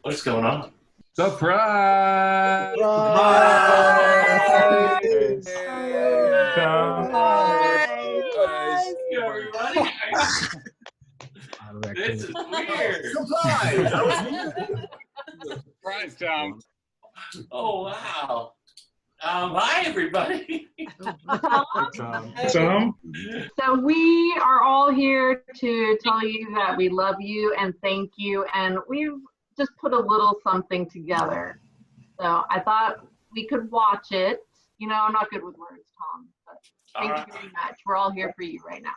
What's going on? Surprise! Surprise! Surprise! Everybody. This is weird. Surprise! Surprise, Tom. Oh, wow. Hi, everybody. Tom. So we are all here to tell you that we love you and thank you, and we've just put a little something together. So I thought we could watch it. You know, I'm not good with words, Tom, but thank you very much. We're all here for you right now.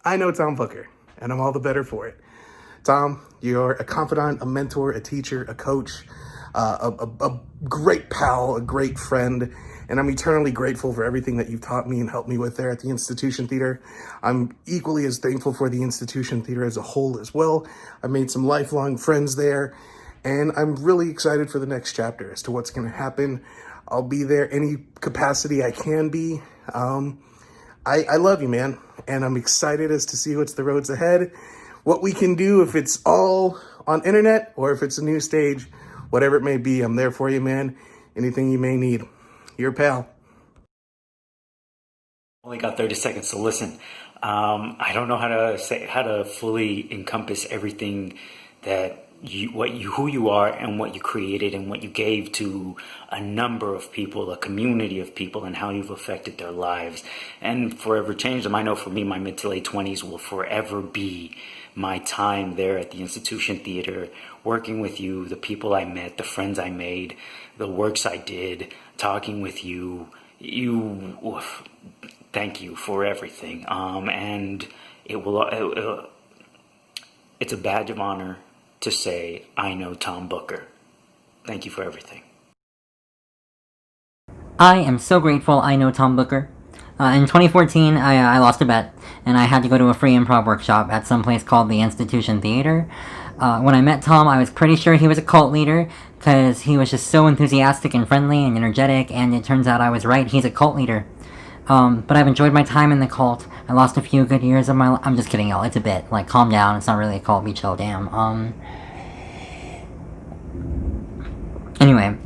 I know Tom Booker, and I'm all the better for it. Tom, you're a confidant, a mentor, a teacher, a coach, a great pal, a great friend, and I'm eternally grateful for everything that you've taught me and helped me with there at the Institution Theater. I'm equally as thankful for the Institution Theater as a whole as well. I've made some lifelong friends there, and I'm really excited for the next chapter as to what's going to happen. I'll be there any capacity I can be. I love you, man, and I'm excited as to see what's the roads ahead, what we can do, if it's all on internet or if it's a new stage, whatever it may be. I'm there for you, man. Anything you may need. Your pal. Only got 30 seconds to listen. I don't know how to fully encompass everything that who you are and what you created and what you gave to a number of people, a community of people, and how you've affected their lives and forever changed them. I know for me, my mid to late 20s will forever be my time there at the Institution Theater, working with you, the people I met, the friends I made, the works I did, talking with you. Thank you for everything. And it's a badge of honor to say, I know Tom Booker. Thank you for everything. I am so grateful I know Tom Booker. In 2014, I lost a bet, and I had to go to a free improv workshop at some place called the Institution Theater. When I met Tom, I was pretty sure he was a cult leader, because he was just so enthusiastic and friendly and energetic, and it turns out I was right, he's a cult leader. But I've enjoyed my time in the cult. I lost a few good years of my life. I'm just kidding, y'all, it's a bit. Like, calm down, it's not really a cult, be chill, damn. Anyway,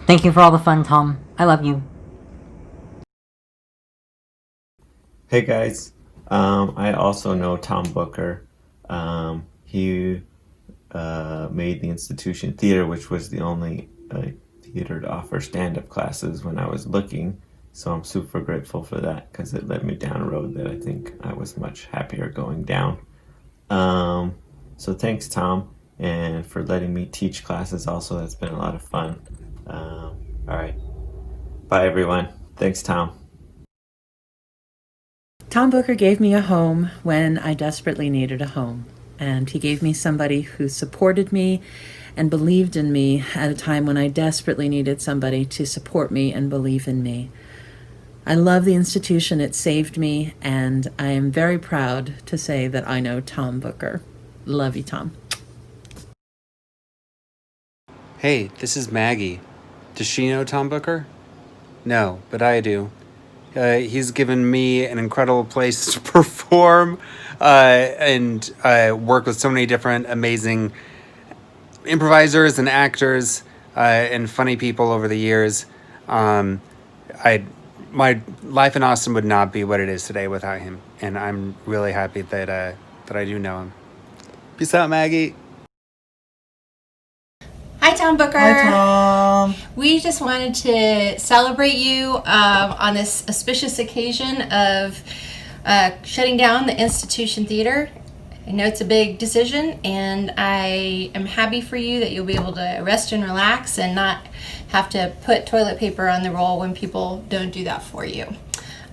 thank you for all the fun, Tom. I love you. Hey guys, I also know Tom Booker. He made the Institution Theater, which was the only theater to offer stand-up classes when I was looking. So I'm super grateful for that because it led me down a road that I think I was much happier going down. So thanks, Tom, and for letting me teach classes also. That's been a lot of fun. All right. Bye, everyone. Thanks, Tom. Tom Booker gave me a home when I desperately needed a home, and he gave me somebody who supported me and believed in me at a time when I desperately needed somebody to support me and believe in me. I love the institution. It saved me, and I am very proud to say that I know Tom Booker. Love you, Tom. Hey, this is Maggie. Does she know Tom Booker? No, but I do. He's given me an incredible place to perform and work with so many different amazing improvisers and actors and funny people over the years. My life in Austin would not be what it is today without him, and I'm really happy that I do know him. Peace out, Maggie. Hi, Tom Booker. Hi, Tom. We just wanted to celebrate you on this auspicious occasion of shutting down the Institution Theater. I know it's a big decision, and I am happy for you that you'll be able to rest and relax and not have to put toilet paper on the roll when people don't do that for you.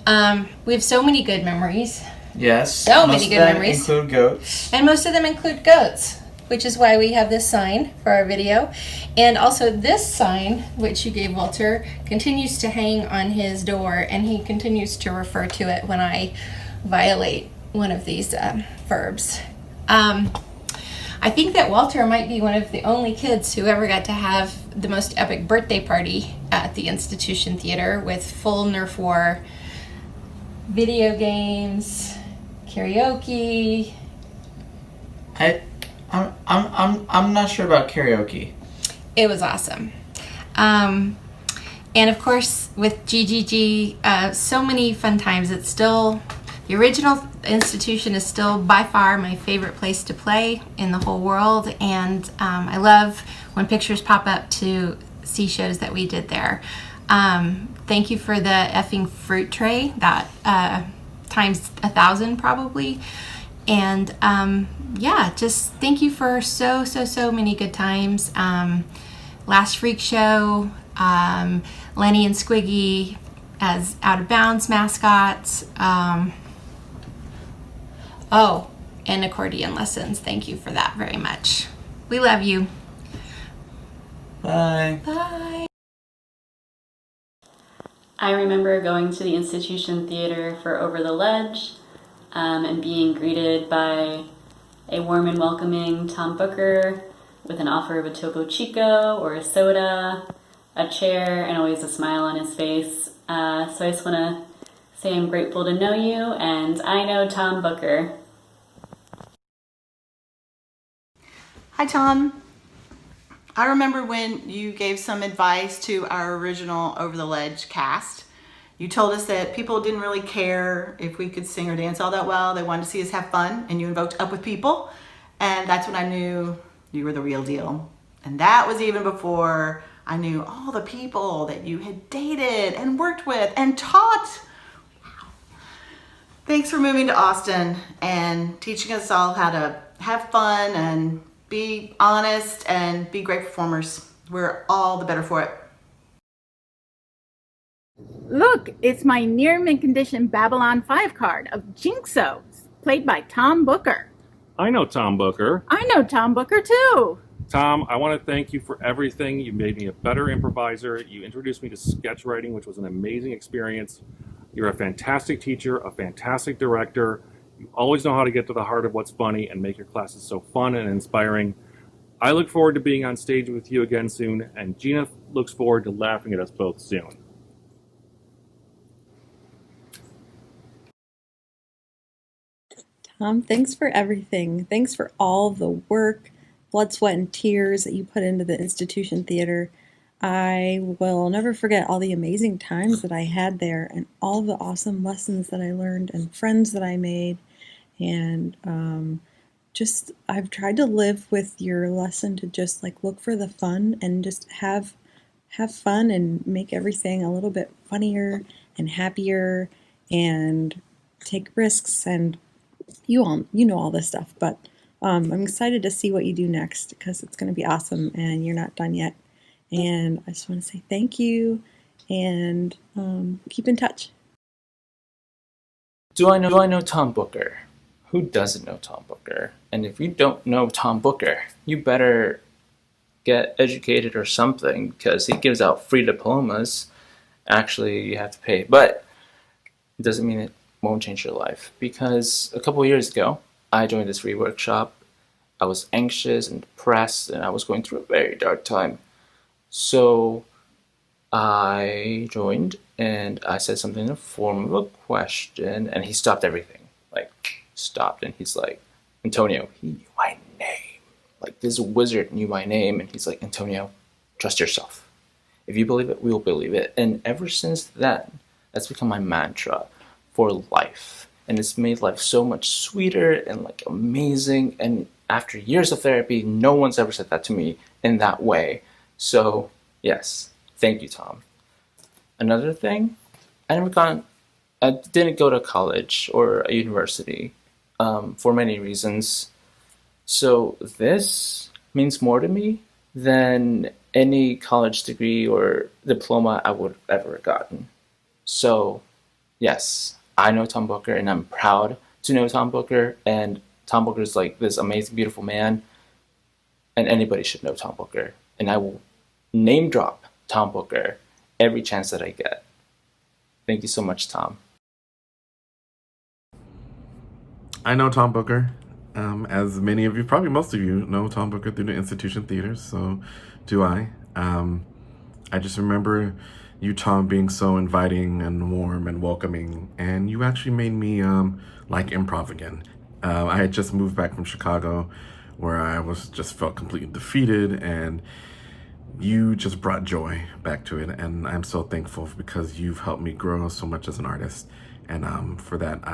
We have so many good memories. Yes. So most many good of them memories. include goats. And most of them include goats, which is why we have this sign for our video. And also this sign, which you gave Walter, continues to hang on his door, and he continues to refer to it when I violate one of these verbs. I think that Walter might be one of the only kids who ever got to have the most epic birthday party at the Institution Theater with full Nerf war, video games, karaoke. I'm not sure about karaoke. It was awesome. And of course, with GGG, so many fun times. It's still, the original Institution is still by far my favorite place to play in the whole world. And I love when pictures pop up to see shows that we did there. Thank you for the effing fruit tray, that times 1,000 probably. And yeah, just thank you for so many good times. Last Freak Show, Lenny and Squiggy as Out of Bounds mascots. Oh, and accordion lessons. Thank you for that very much. We love you. Bye. Bye. I remember going to the Institution Theater for Over the Ledge and being greeted by a warm and welcoming Tom Booker with an offer of a Topo Chico or a soda, a chair, and always a smile on his face. So I just want to say I'm grateful to know you, and I know Tom Booker. Hi, Tom. I remember when you gave some advice to our original Over the Ledge cast. You told us that people didn't really care if we could sing or dance all that well. They wanted to see us have fun, and you invoked Up With People. And that's when I knew you were the real deal. And that was even before I knew all the people that you had dated and worked with and taught. Wow. Thanks for moving to Austin and teaching us all how to have fun and be honest and be great performers. We're all the better for it. Look, it's my near mint condition Babylon 5 card of Jinxo, played by Tom Booker. I know Tom Booker. I know Tom Booker too. Tom, I want to thank you for everything. You made me a better improviser. You introduced me to sketch writing, which was an amazing experience. You're a fantastic teacher, a fantastic director. You always know how to get to the heart of what's funny and make your classes so fun and inspiring. I look forward to being on stage with you again soon, and Gina looks forward to laughing at us both soon. Tom, thanks for everything. Thanks for all the work, blood, sweat, and tears that you put into the Institution Theater. I will never forget all the amazing times that I had there and all the awesome lessons that I learned and friends that I made. And just, I've tried to live with your lesson to just like look for the fun and just have fun and make everything a little bit funnier and happier and take risks. And you know all this stuff, but I'm excited to see what you do next because it's going to be awesome and you're not done yet. And I just want to say thank you and keep in touch. Do I know Tom Booker? Who doesn't know Tom Booker? And if you don't know Tom Booker, you better get educated or something because he gives out free diplomas. Actually, you have to pay, but it doesn't mean it won't change your life, because a couple of years ago I joined this free workshop. I was anxious and depressed and I was going through a very dark time, so I joined and I said something in the form of a question, and he stopped everything, like stopped, and he's like, Antonio, he knew my name, like this wizard knew my name, and he's like, Antonio, trust yourself. If you believe it, we will believe it. And ever since then, that's become my mantra for life, and it's made life so much sweeter and like amazing. And after years of therapy, no one's ever said that to me in that way. So yes, thank you, Tom. Another thing, I didn't go to college or a university. for many reasons. So this means more to me than any college degree or diploma I would have ever gotten. So yes, I know Tom Booker, and I'm proud to know Tom Booker, and Tom Booker is like this amazing, beautiful man, and anybody should know Tom Booker. And I will name drop Tom Booker every chance that I get. Thank you so much, Tom. I know Tom Booker. As many of you, probably most of you, know Tom Booker through the institution theaters, so do I. I just remember you, Tom, being so inviting and warm and welcoming, and you actually made me like improv again. I had just moved back from Chicago, where I was just felt completely defeated, and you just brought joy back to it, and I'm so thankful because you've helped me grow so much as an artist, and for that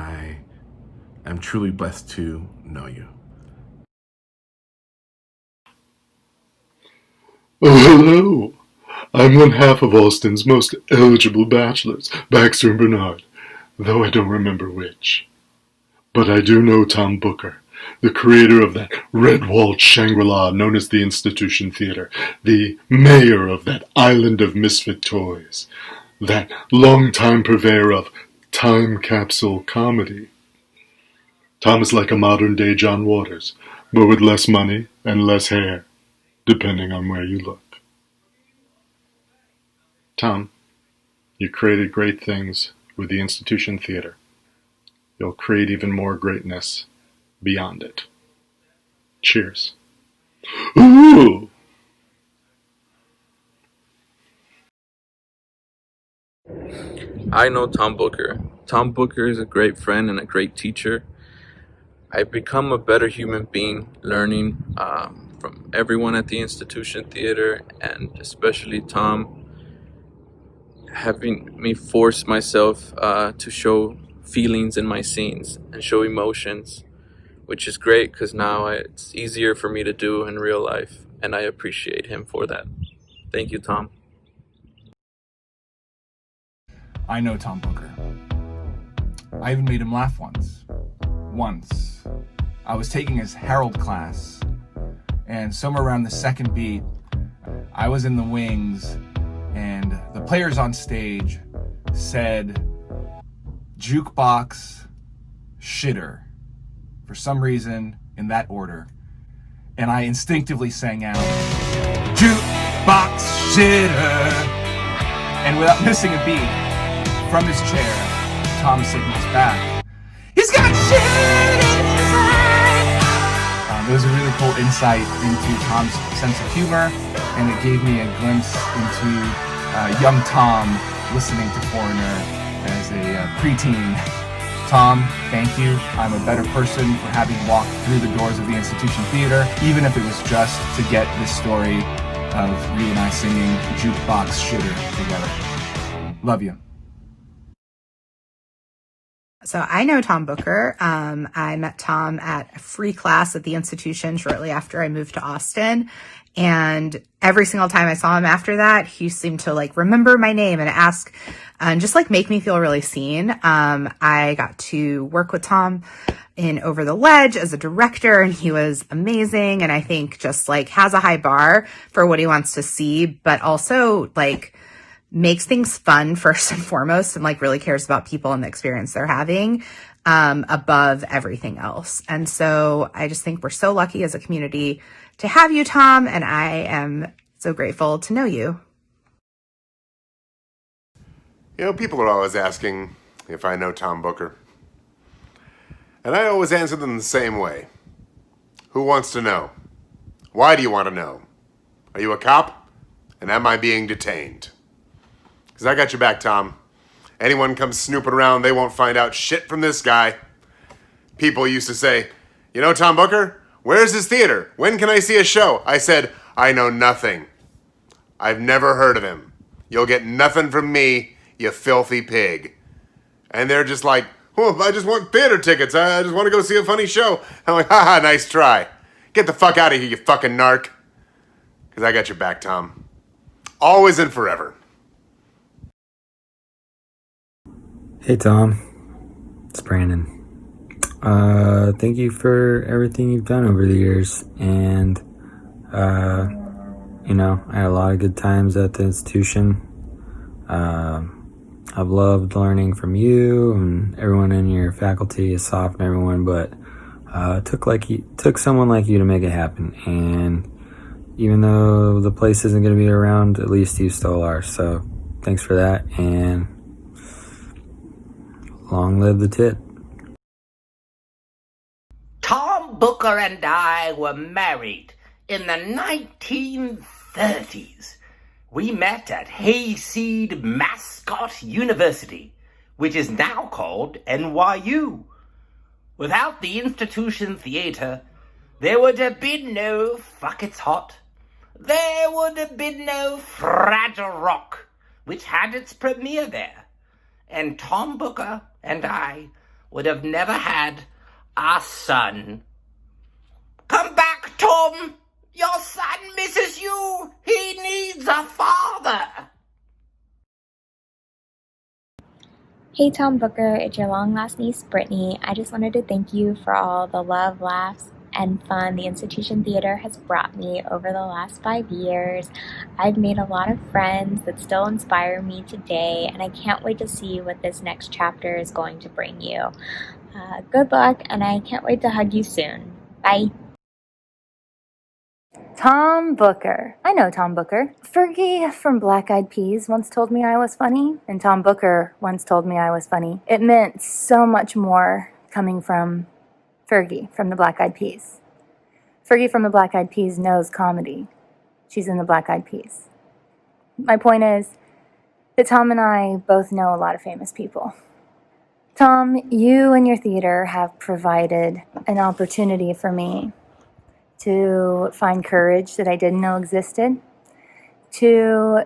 I'm truly blessed to know you. Oh, hello. I'm one half of Austin's most eligible bachelors, Baxter and Bernard, though I don't remember which. But I do know Tom Booker, the creator of that red-walled Shangri-La known as the Institution Theater, the mayor of that island of misfit toys, that longtime purveyor of time capsule comedy. Tom is like a modern-day John Waters, but with less money and less hair, depending on where you look. Tom, you created great things with the Institution Theater. You'll create even more greatness beyond it. Cheers. Ooh! I know Tom Booker. Tom Booker is a great friend and a great teacher. I've become a better human being learning from everyone at the Institution Theater, and especially Tom, having me force myself to show feelings in my scenes and show emotions, which is great because now it's easier for me to do in real life, and I appreciate him for that. Thank you, Tom. I know Tom Booker. I even made him laugh once. I was taking his Herald class, and somewhere around the second beat, I was in the wings, and the players on stage said, "Jukebox shitter," for some reason, in that order. And I instinctively sang out, "Jukebox shitter." And without missing a beat, from his chair, Tom signals back, "He's got shit in his eye!" It was a really cool insight into Tom's sense of humor, and it gave me a glimpse into young Tom listening to Foreigner as a preteen. Tom, thank you. I'm a better person for having walked through the doors of the Institution Theater, even if it was just to get this story of you and I singing Jukebox Shitter together. Love you. So I know Tom Booker. I met Tom at a free class at the institution shortly after I moved to Austin. And every single time I saw him after that, he seemed to like remember my name and ask and just like make me feel really seen. I got to work with Tom in Over the Ledge as a director, and he was amazing. And I think just like has a high bar for what he wants to see, but also like makes things fun first and foremost, and like really cares about people and the experience they're having above everything else. And so I just think we're so lucky as a community to have you, Tom, and I am so grateful to know you. You know, people are always asking if I know Tom Booker. And I always answer them the same way. Who wants to know? Why do you want to know? Are you a cop? And am I being detained? Because I got your back, Tom. Anyone comes snooping around, they won't find out shit from this guy. People used to say, "You know Tom Booker? Where's his theater? When can I see a show?" I said, "I know nothing. I've never heard of him. You'll get nothing from me, you filthy pig." And they're just like, "Oh, I just want theater tickets. I just want to go see a funny show." I'm like, "Haha, nice try. Get the fuck out of here, you fucking narc." Because I got your back, Tom. Always and forever. Hey Tom, it's Brandon. Thank you for everything you've done over the years. And, I had a lot of good times at the institution. I've loved learning from you and everyone in your faculty, Asaf and everyone, but it took someone like you to make it happen. And even though the place isn't going to be around, at least you still are. So thanks for that, and long live the tit. Tom Booker and I were married in the 1930s. We met at Hayseed Mascot University, which is now called NYU. Without the institution theater, there would have been no Fuck It's Hot. There would have been no Fragile Rock, which had its premiere there. And Tom Booker and I would have never had our son. Come back, Tom! Your son misses you! He needs a father! Hey Tom Booker, it's your long-lost niece Brittany. I just wanted to thank you for all the love, laughs, and fun the Institution Theater has brought me over the last 5 years. I've made a lot of friends that still inspire me today, and I can't wait to see what this next chapter is going to bring you. Good luck, and I can't wait to hug you soon. Bye. Tom Booker. I know Tom Booker. Fergie from Black Eyed Peas once told me I was funny, and Tom Booker once told me I was funny. It meant so much more coming from Fergie from the Black Eyed Peas. Fergie from the Black Eyed Peas knows comedy. She's in the Black Eyed Peas. My point is that Tom and I both know a lot of famous people. Tom, you and your theater have provided an opportunity for me to find courage that I didn't know existed, to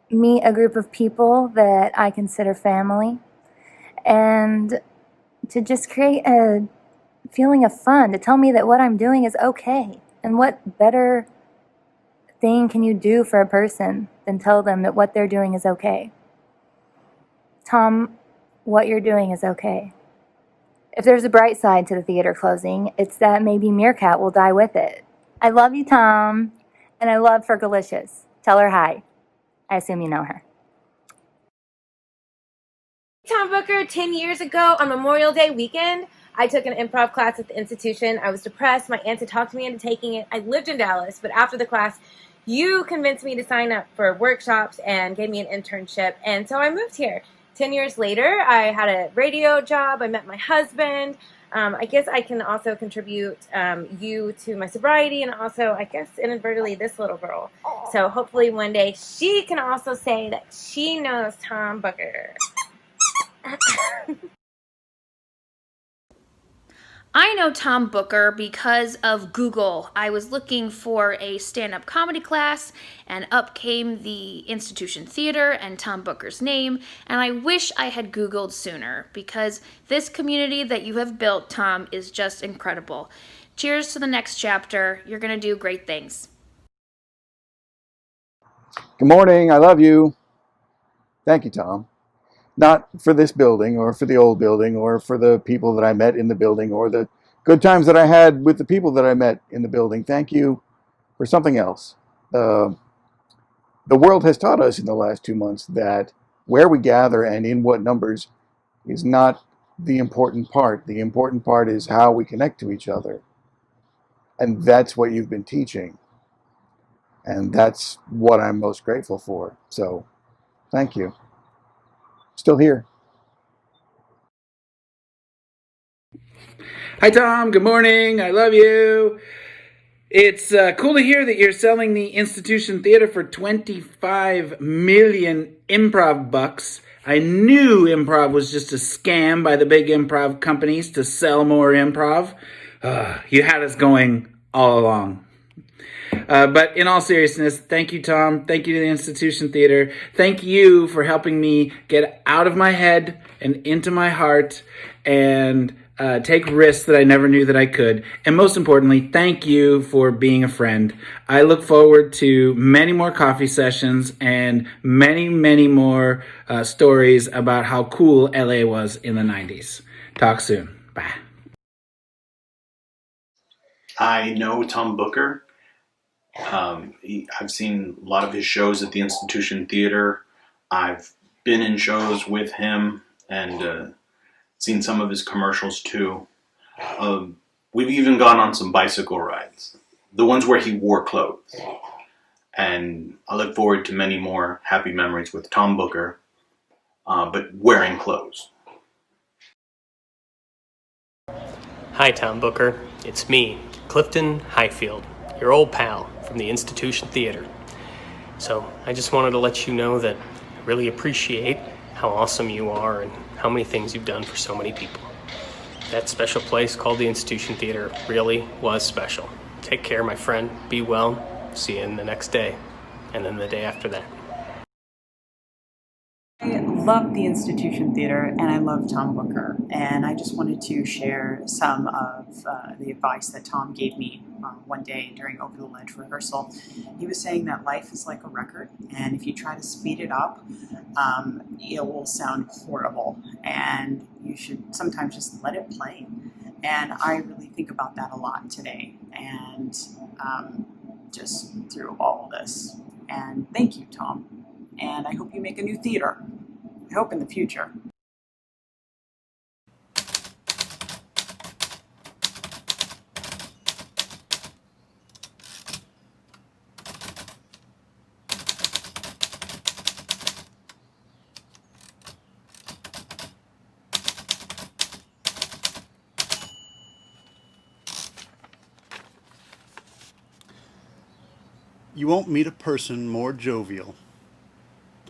meet a group of people that I consider family, and to just create a feeling of fun, to tell me that what I'm doing is okay. And what better thing can you do for a person than tell them that what they're doing is okay? Tom, what you're doing is okay. If there's a bright side to the theater closing, it's that maybe Meerkat will die with it. I love you, Tom, and I love Fergalicious. Tell her hi. I assume you know her. Tom Booker, 10 years ago on Memorial Day weekend, I took an improv class at the institution. I was depressed. My aunt had talked me into taking it. I lived in Dallas, but after the class, you convinced me to sign up for workshops and gave me an internship, and so I moved here. 10 years later, I had a radio job. I met my husband. I guess I can also contribute you to my sobriety, and also, I guess, inadvertently, this little girl. So hopefully one day she can also say that she knows Tom Booker. I know Tom Booker because of Google. I was looking for a stand-up comedy class, and up came the Institution Theater and Tom Booker's name, and I wish I had Googled sooner, because this community that you have built, Tom, is just incredible. Cheers to the next chapter. You're going to do great things. Good morning. I love you. Thank you, Tom. Not for this building or for the old building or for the people that I met in the building or the good times that I had with the people that I met in the building. Thank you for something else. The world has taught us in the last 2 months that where we gather and in what numbers is not the important part. The important part is how we connect to each other. And that's what you've been teaching. And that's what I'm most grateful for. So, thank you. Still here. Hi, Tom. Good morning. I love you. It's cool to hear that you're selling the Institution Theater for 25 million improv bucks. I knew improv was just a scam by the big improv companies to sell more improv. You had us going all along. But in all seriousness, thank you, Tom. Thank you to the Institution Theater. Thank you for helping me get out of my head and into my heart and take risks that I never knew that I could. And most importantly, thank you for being a friend. I look forward to many more coffee sessions and many, many more stories about how cool LA was in the 90s. Talk soon. Bye. I know Tom Booker. I've seen a lot of his shows at the Institution Theater. I've been in shows with him and seen some of his commercials too. We've even gone on some bicycle rides, the ones where he wore clothes. And I look forward to many more happy memories with Tom Booker, but wearing clothes. Hi, Tom Booker. It's me, Clifton Highfield, your old pal from the Institution Theater. So I just wanted to let you know that I really appreciate how awesome you are and how many things you've done for so many people. That special place called the Institution Theater really was special. Take care, my friend. Be well. See you in the next day, and then the day after that. I love the Institution Theater and I love Tom Booker, and I just wanted to share some of the advice that Tom gave me one day during Over the Ledge rehearsal. He was saying that life is like a record, and if you try to speed it up, it will sound horrible, and you should sometimes just let it play. And I really think about that a lot today, and just through all of this. And thank you, Tom. And I hope you make a new theater. I hope in the future. You won't meet a person more jovial.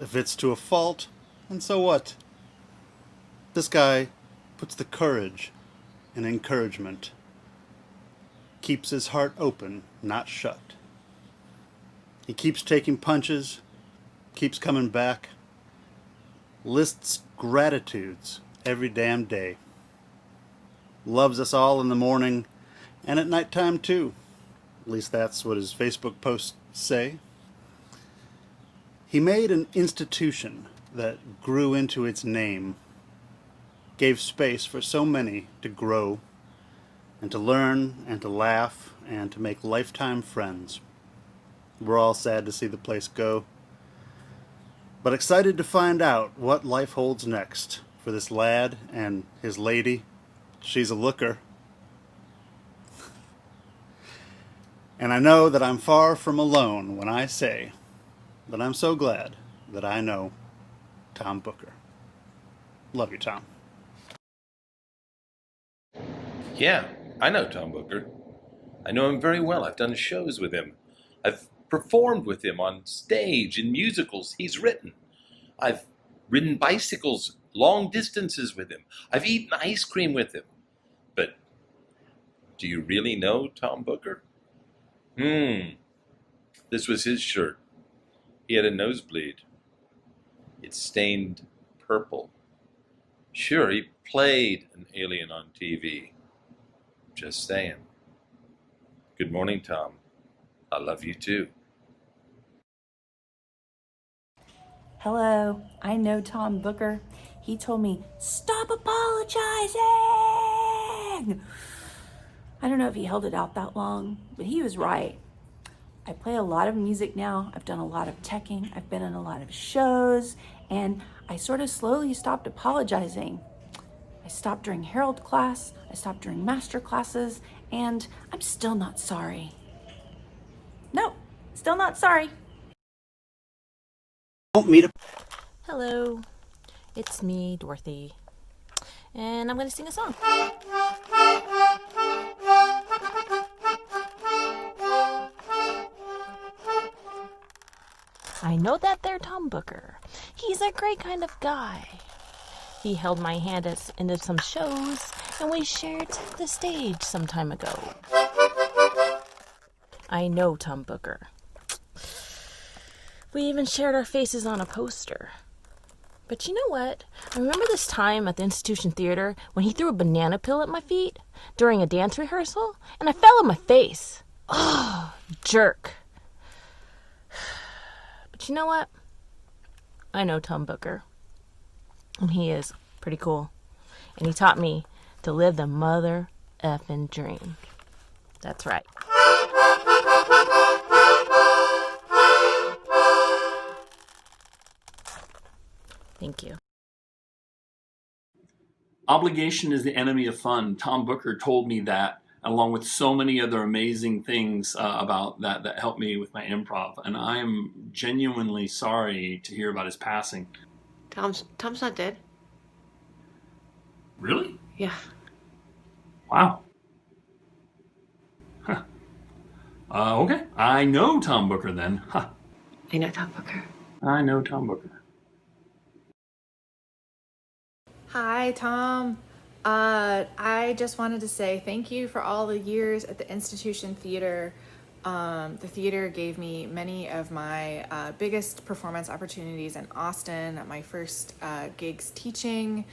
If it's to a fault, and so what? This guy puts the courage in encouragement. Keeps his heart open, not shut. He keeps taking punches, keeps coming back, lists gratitudes every damn day. Loves us all in the morning and at nighttime too. At least that's what his Facebook posts say. He made an institution that grew into its name, gave space for so many to grow and to learn and to laugh and to make lifetime friends. We're all sad to see the place go, but excited to find out what life holds next for this lad and his lady. She's a looker. And I know that I'm far from alone when I say that I'm so glad that I know Tom Booker. Love you, Tom. Yeah, I know Tom Booker. I know him very well. I've done shows with him. I've performed with him on stage in musicals he's written. I've ridden bicycles long distances with him. I've eaten ice cream with him. But do you really know Tom Booker? This was his shirt. He had a nosebleed. It's stained purple. Sure, he played an alien on TV. Just saying. Good morning, Tom. I love you too. Hello, I know Tom Booker. He told me, stop apologizing! I don't know if he held it out that long, but he was right. I play a lot of music now. I've done a lot of teching. I've been in a lot of shows, and I sort of slowly stopped apologizing. I stopped during Herald class, I stopped during master classes, and I'm still not sorry. No, still not sorry. Hello, it's me, Dorothy, and I'm going to sing a song. I know that there Tom Booker. He's a great kind of guy. He held my hand into some shows, and we shared the stage some time ago. I know Tom Booker. We even shared our faces on a poster. But you know what? I remember this time at the Institution Theater when he threw a banana peel at my feet during a dance rehearsal, and I fell on my face. Oh, jerk. But you know what? I know Tom Booker. And he is pretty cool. And he taught me to live the mother effing dream. That's right. Thank you. Obligation is the enemy of fun. Tom Booker told me that, along with so many other amazing things about that helped me with my improv. And I am genuinely sorry to hear about his passing. Tom's not dead. Really? Yeah. Wow. Huh. Okay. I know Tom Booker then. Huh. I know Tom Booker. I know Tom Booker. Hi, Tom. I just wanted to say thank you for all the years at the Institution Theater. The theater gave me many of my biggest performance opportunities in Austin, my first gigs teaching.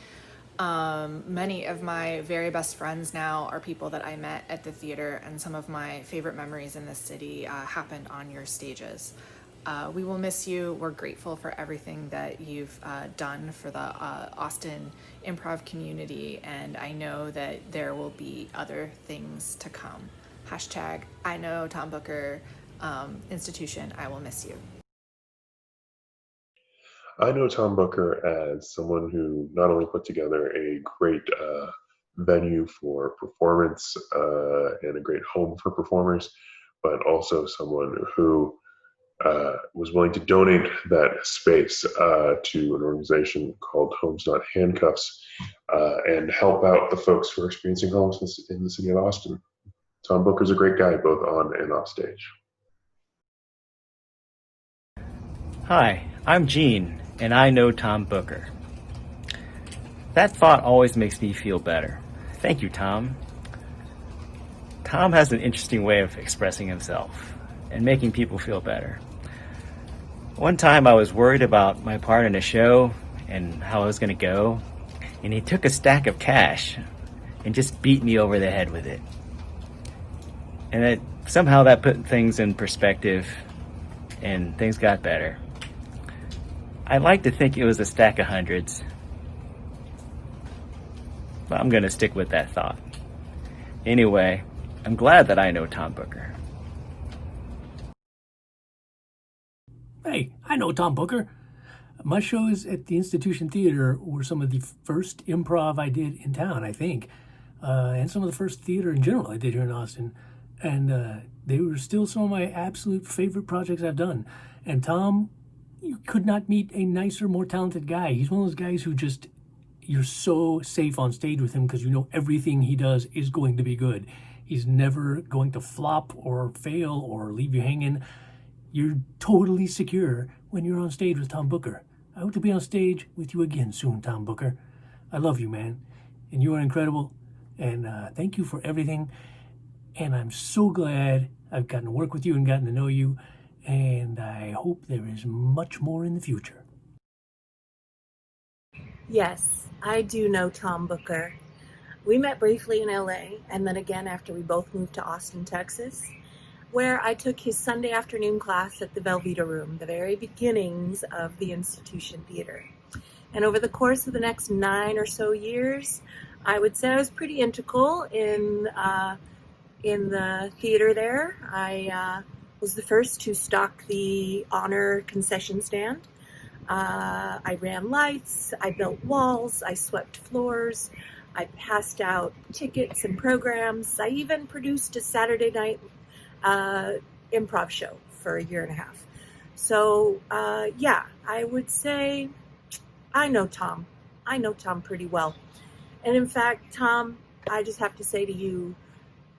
Many of my very best friends now are people that I met at the theater, and some of my favorite memories in this city happened on your stages. We will miss you. We're grateful for everything that you've done for the Austin improv community, and I know that there will be other things to come. Hashtag I know Tom Booker, Institution, I will miss you. I know Tom Booker as someone who not only put together a great venue for performance and a great home for performers, but also someone who was willing to donate that space to an organization called Homes Not Handcuffs and help out the folks who are experiencing homelessness in the city of Austin. Tom Booker's a great guy, both on and off stage. Hi, I'm Gene, and I know Tom Booker. That thought always makes me feel better. Thank you, Tom. Tom has an interesting way of expressing himself and making people feel better. One time I was worried about my part in a show and how I was going to go, and he took a stack of cash and just beat me over the head with it. And somehow that put things in perspective and things got better. I'd like to think it was a stack of hundreds, but I'm going to stick with that thought. Anyway, I'm glad that I know Tom Booker. Hey, I know Tom Booker. My shows at the Institution Theater were some of the first improv I did in town, I think, and some of the first theater in general I did here in Austin. And they were still some of my absolute favorite projects I've done. And Tom, you could not meet a nicer, more talented guy. He's one of those guys who just, you're so safe on stage with him because you know everything he does is going to be good. He's never going to flop or fail or leave you hanging. You're totally secure when you're on stage with Tom Booker. I hope to be on stage with you again soon, Tom Booker. I love you, man. And you are incredible. And thank you for everything. And I'm so glad I've gotten to work with you and gotten to know you. And I hope there is much more in the future. Yes, I do know Tom Booker. We met briefly in LA, and then again after we both moved to Austin, Texas, where I took his Sunday afternoon class at the Velveeta Room, the very beginnings of the Institution Theater. And over the course of the next 9 or so years, I would say I was pretty integral in the theater there. I was the first to stock the honor concession stand. I ran lights, I built walls, I swept floors, I passed out tickets and programs. I even produced a Saturday night improv show for 1.5 years. So yeah, I would say I know Tom. I know Tom pretty well. And in fact, Tom, I just have to say to you,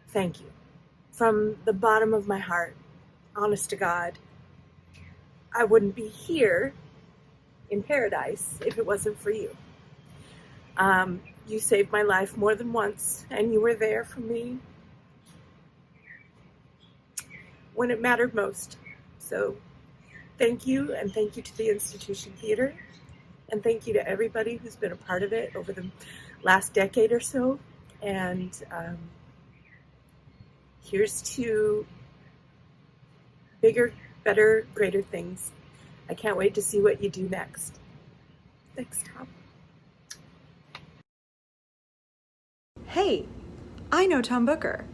thank you. From the bottom of my heart, honest to God, I wouldn't be here in paradise if it wasn't for you. You saved my life more than once, and you were there for me when it mattered most. So thank you, and thank you to the Institution Theater, and thank you to everybody who's been a part of it over the last decade or so. And here's to bigger, better, greater things. I can't wait to see what you do next. Thanks, Tom. Hey, I know Tom Booker.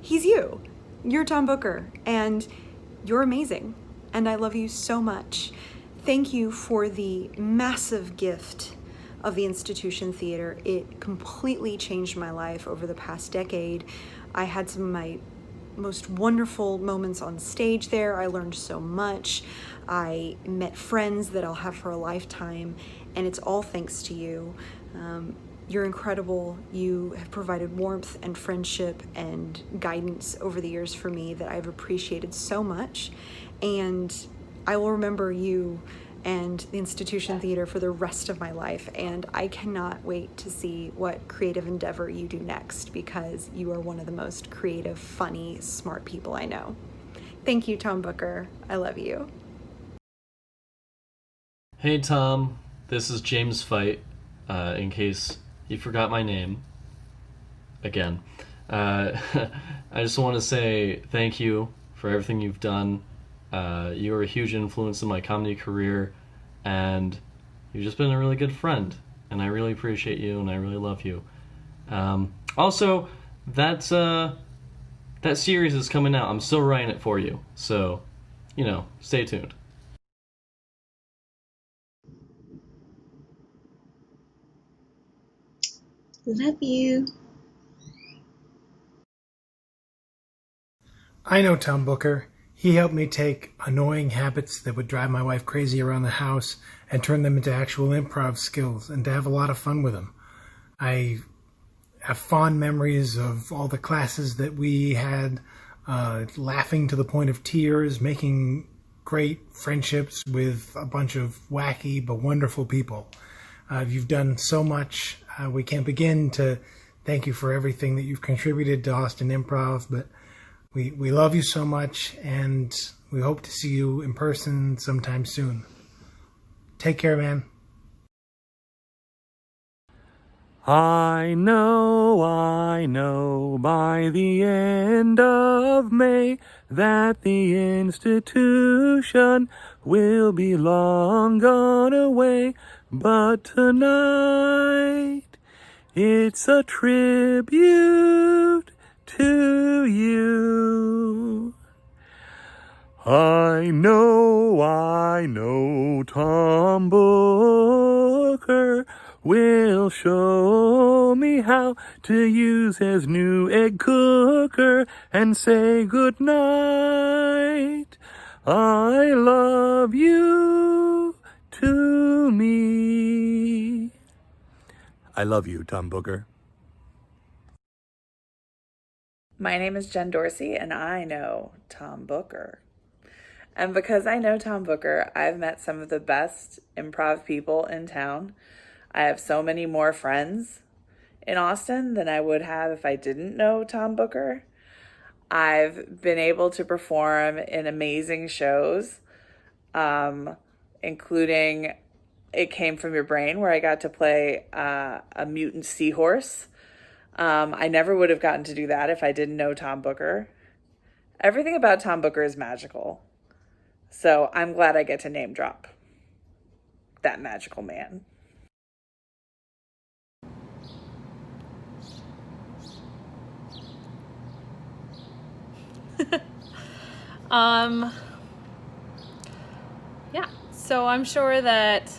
he's you. You're Tom Booker, and you're amazing, and I love you so much. Thank you for the massive gift of the Institution Theater. It completely changed my life over the past decade. I had some of my most wonderful moments on stage there. I learned so much. I met friends that I'll have for a lifetime, and it's all thanks to you. You're incredible. You have provided warmth and friendship and guidance over the years for me that I've appreciated so much. And I will remember you and the Institution Theater for the rest of my life. And I cannot wait to see what creative endeavor you do next, because you are one of the most creative, funny, smart people I know. Thank you, Tom Booker. I love you. Hey Tom, this is James Fight, in case you forgot my name again. I just want to say thank you for everything you've done. You were a huge influence in my comedy career, and you've just been a really good friend, and I really appreciate you, and I really love you. Also, that series is coming out. I'm still writing it for you, so, stay tuned. Love you. I know Tom Booker. He helped me take annoying habits that would drive my wife crazy around the house and turn them into actual improv skills and to have a lot of fun with them. I have fond memories of all the classes that we had, laughing to the point of tears, making great friendships with a bunch of wacky but wonderful people. You've done so much. We can't begin to thank you for everything that you've contributed to Austin Improv, but we love you so much, and we hope to see you in person sometime soon. Take care, man. I know by the end of May that the institution will be long gone away, but tonight it's a tribute to you. I know Tom Booker will show me how to use his new egg cooker and say good night. I love you to me. I love you, Tom Booker. My name is Jen Dorsey, and I know Tom Booker. And because I know Tom Booker, I've met some of the best improv people in town. I have so many more friends in Austin than I would have if I didn't know Tom Booker. I've been able to perform in amazing shows, including It Came From Your Brain, where I got to play a mutant seahorse. I never would have gotten to do that if I didn't know Tom Booker. Everything about Tom Booker is magical. So I'm glad I get to name drop that magical man. Yeah, so I'm sure that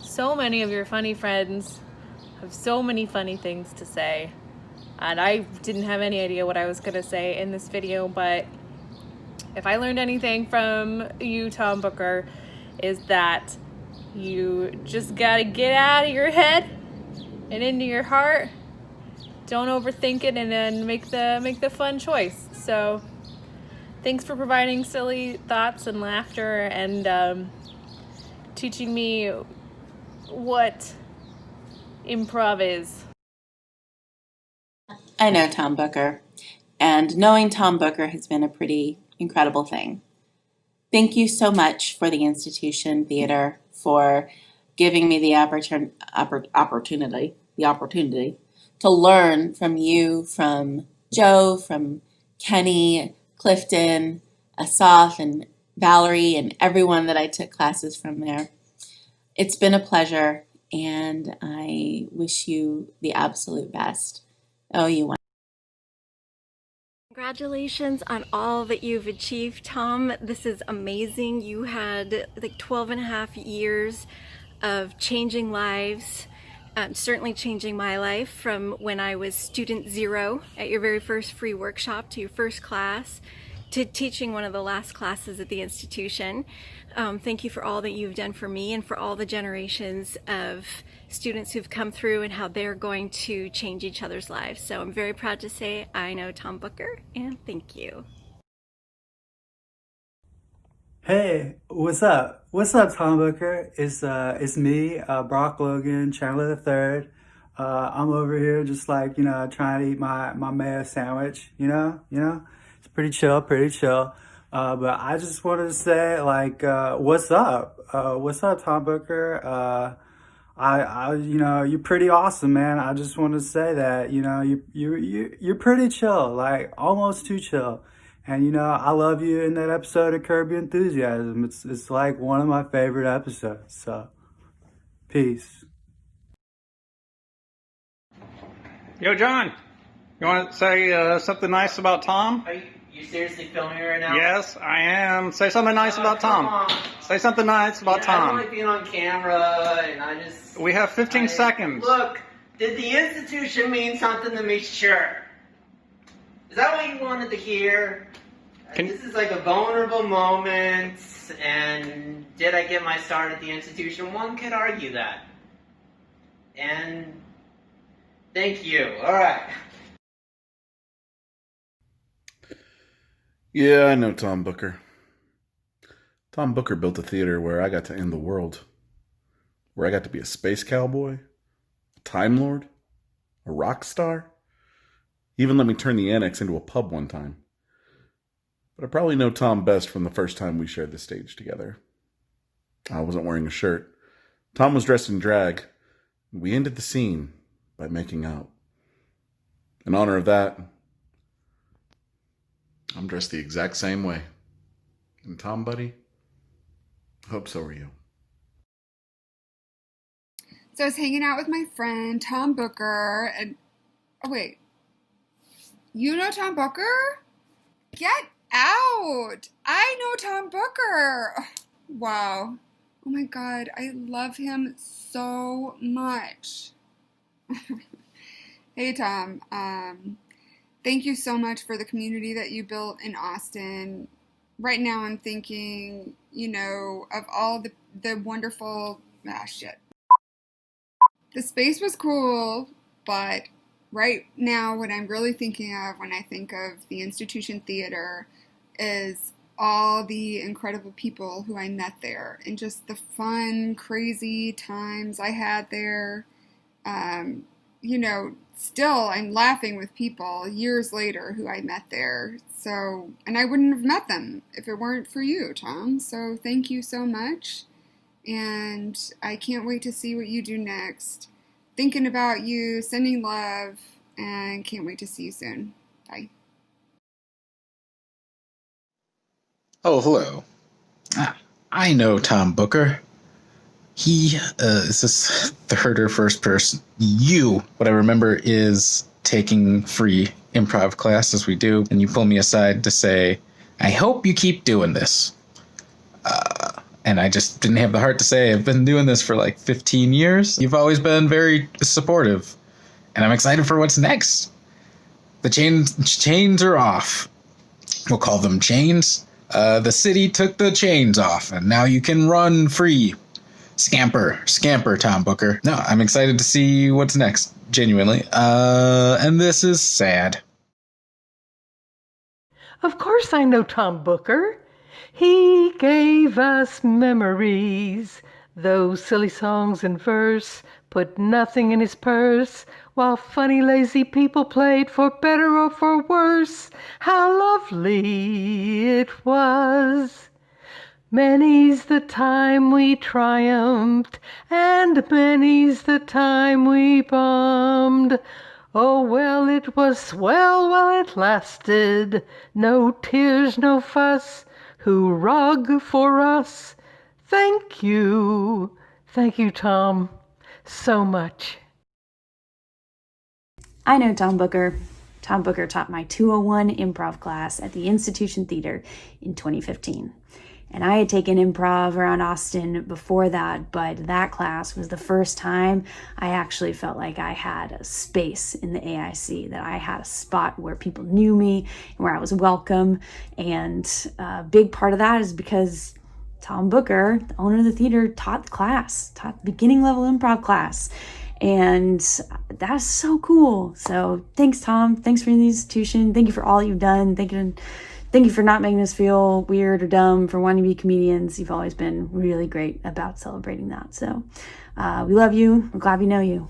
so many of your funny friends have so many funny things to say, and I didn't have any idea what I was gonna say in this video, but if I learned anything from you, Tom Booker, is that you just gotta get out of your head and into your heart. Don't overthink it, and then make the fun choice. So thanks for providing silly thoughts and laughter, and teaching me what improv is. I know Tom Booker, and knowing Tom Booker has been a pretty incredible thing. Thank you so much for the Institution Theater for giving me the opportunity to learn from you, from Joe, from Kenny, Clifton, Asaf, and Valerie, and everyone that I took classes from there. It's been a pleasure, and I wish you the absolute best. Oh, you Congratulations on all that you've achieved, Tom. This is amazing. You had like 12 and a half years of changing lives, certainly changing my life from when I was student zero at your very first free workshop to your first class to teaching one of the last classes at the institution. Thank you for all that you've done for me and for all the generations of students who've come through and how they're going to change each other's lives. So I'm very proud to say I know Tom Booker, and thank you. Hey, what's up? What's up, Tom Booker? It's me, Brock Logan, Chandler the Third. I'm over here just like, trying to eat my mayo sandwich, It's pretty chill, pretty chill. But I just wanted to say, like, what's up? What's up, Tom Booker? You're pretty awesome, man. I just want to say that, you're pretty chill, like almost too chill. And I love you in that episode of Curb Your Enthusiasm. It's like one of my favorite episodes. So, peace. Yo, John, you want to say something nice about Tom? Are you seriously filming me right now? Yes, I am. Say something nice about come Tom. on. Say something nice about I Tom. don't like being on camera, and I just... We have 15 seconds. Look, did the institution mean something to me? Sure. Is that what you wanted to hear? This is like a vulnerable moment, and did I get my start at the institution? One could argue that. And thank you. All right. Yeah, I know Tom Booker. Tom Booker built a theater where I got to end the world. Where I got to be a space cowboy, a Time Lord, a rock star. He even let me turn the annex into a pub one time. But I probably know Tom best from the first time we shared the stage together. I wasn't wearing a shirt. Tom was dressed in drag. We ended the scene by making out. In honor of that, I'm dressed the exact same way. And Tom, buddy, I hope so are you. So I was hanging out with my friend Tom Booker, and oh wait, you know Tom Booker? Get out! I know Tom Booker. Wow. Oh my God, I love him so much. Hey Tom, thank you so much for the community that you built in Austin. Right now I'm thinking, of all the wonderful, shit. The space was cool, but right now what I'm really thinking of when I think of the Institution Theater is all the incredible people who I met there and just the fun, crazy times I had there. Still I'm laughing with people years later who I met there. So, and I wouldn't have met them if it weren't for you, Tom. So thank you so much. And I can't wait to see what you do next. Thinking about you, sending love, and can't wait to see you soon. Bye. Oh, hello. I know Tom Booker. He is this third or first person. What I remember is taking free improv class as we do, and you pull me aside to say, I hope you keep doing this. And I just didn't have the heart to say, I've been doing this for like 15 years. You've always been very supportive, and I'm excited for what's next. The chains are off. We'll call them chains. The city took the chains off, and now you can run free. Scamper, Tom Booker. No, I'm excited to see what's next, genuinely. And this is sad. Of course I know Tom Booker. He gave us memories. Those silly songs in verse put nothing in his purse, while funny, lazy people played for better or for worse. How lovely it was. Many's the time we triumphed, and many's the time we bombed. Oh, well, it was swell while it lasted. No tears, no fuss. Hoorah for us. Thank you. Thank you, Tom, so much. I know Tom Booker. Tom Booker taught my 201 improv class at the Institution Theater in 2015. And I had taken improv around Austin before that, but that class was the first time I actually felt like I had a space in the AIC, that I had a spot where people knew me and where I was welcome. And a big part of that is because Tom Booker, the owner of the theater, taught the beginning level improv class. And that's so cool. So thanks, Tom. Thanks for the institution. Thank you for all you've done. Thank you for not making us feel weird or dumb for wanting to be comedians. You've always been really great about celebrating that. So we love you. We're glad we know you.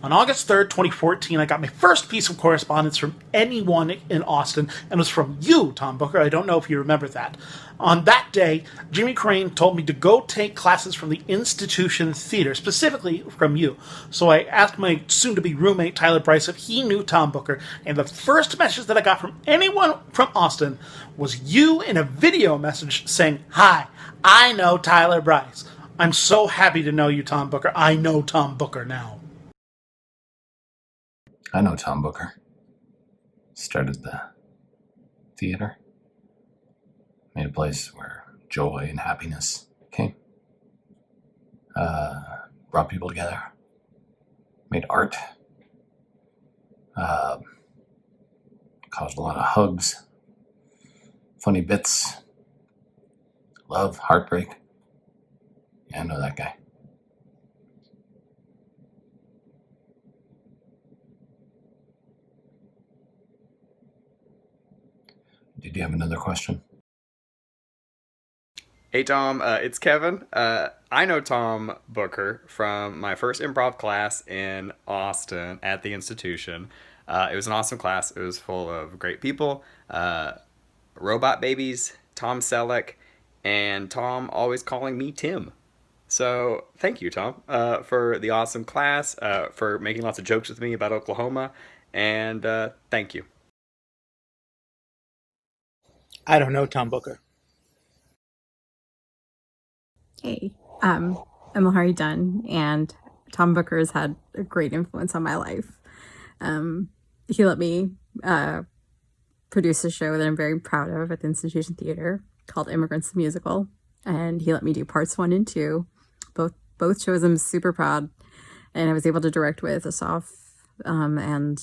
On August 3rd, 2014, I got my first piece of correspondence from anyone in Austin, and it was from you, Tom Booker. I don't know if you remember that. On that day, Jimmy Crane told me to go take classes from the Institution Theater, specifically from you. So I asked my soon-to-be roommate, Tyler Bryce, if he knew Tom Booker, and the first message that I got from anyone from Austin was you in a video message saying, "Hi, I know Tyler Bryce. I'm so happy to know you, Tom Booker. I know Tom Booker now." I know Tom Booker. Started the theater. Made a place where joy and happiness came. Brought people together. Made art. Caused a lot of hugs. Funny bits. Love, heartbreak. Yeah, I know that guy. Did you have another question? Hey Tom, it's Kevin. I know Tom Booker from my first improv class in Austin at the institution. It was an awesome class. It was full of great people, robot babies, Tom Selleck, and Tom always calling me Tim. So thank you, Tom, for the awesome class, for making lots of jokes with me about Oklahoma, and thank you. I don't know Tom Booker. Hey, I'm Lahari Dunn, and Tom Booker has had a great influence on my life. He let me produce a show that I'm very proud of at the Institution Theater called Immigrants the Musical, and he let me do parts 1 and 2. Both shows I'm super proud, and I was able to direct with Asaf and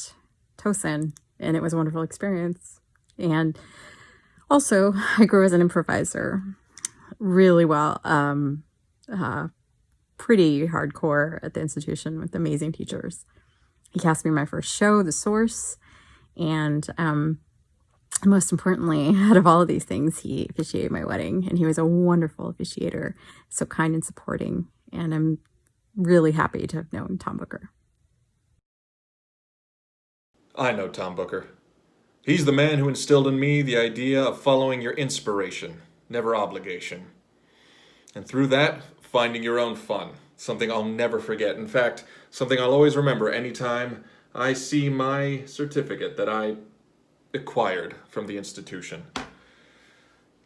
Tosin, and it was a wonderful experience. And also, I grew as an improviser really well, pretty hardcore at the institution with amazing teachers. He cast me in my first show, The Source, and most importantly, out of all of these things, he officiated my wedding, and he was a wonderful officiator, so kind and supporting, and I'm really happy to have known Tom Booker. I know Tom Booker. He's the man who instilled in me the idea of following your inspiration, never obligation. And through that, finding your own fun, something I'll never forget. In fact, something I'll always remember anytime I see my certificate that I acquired from the institution.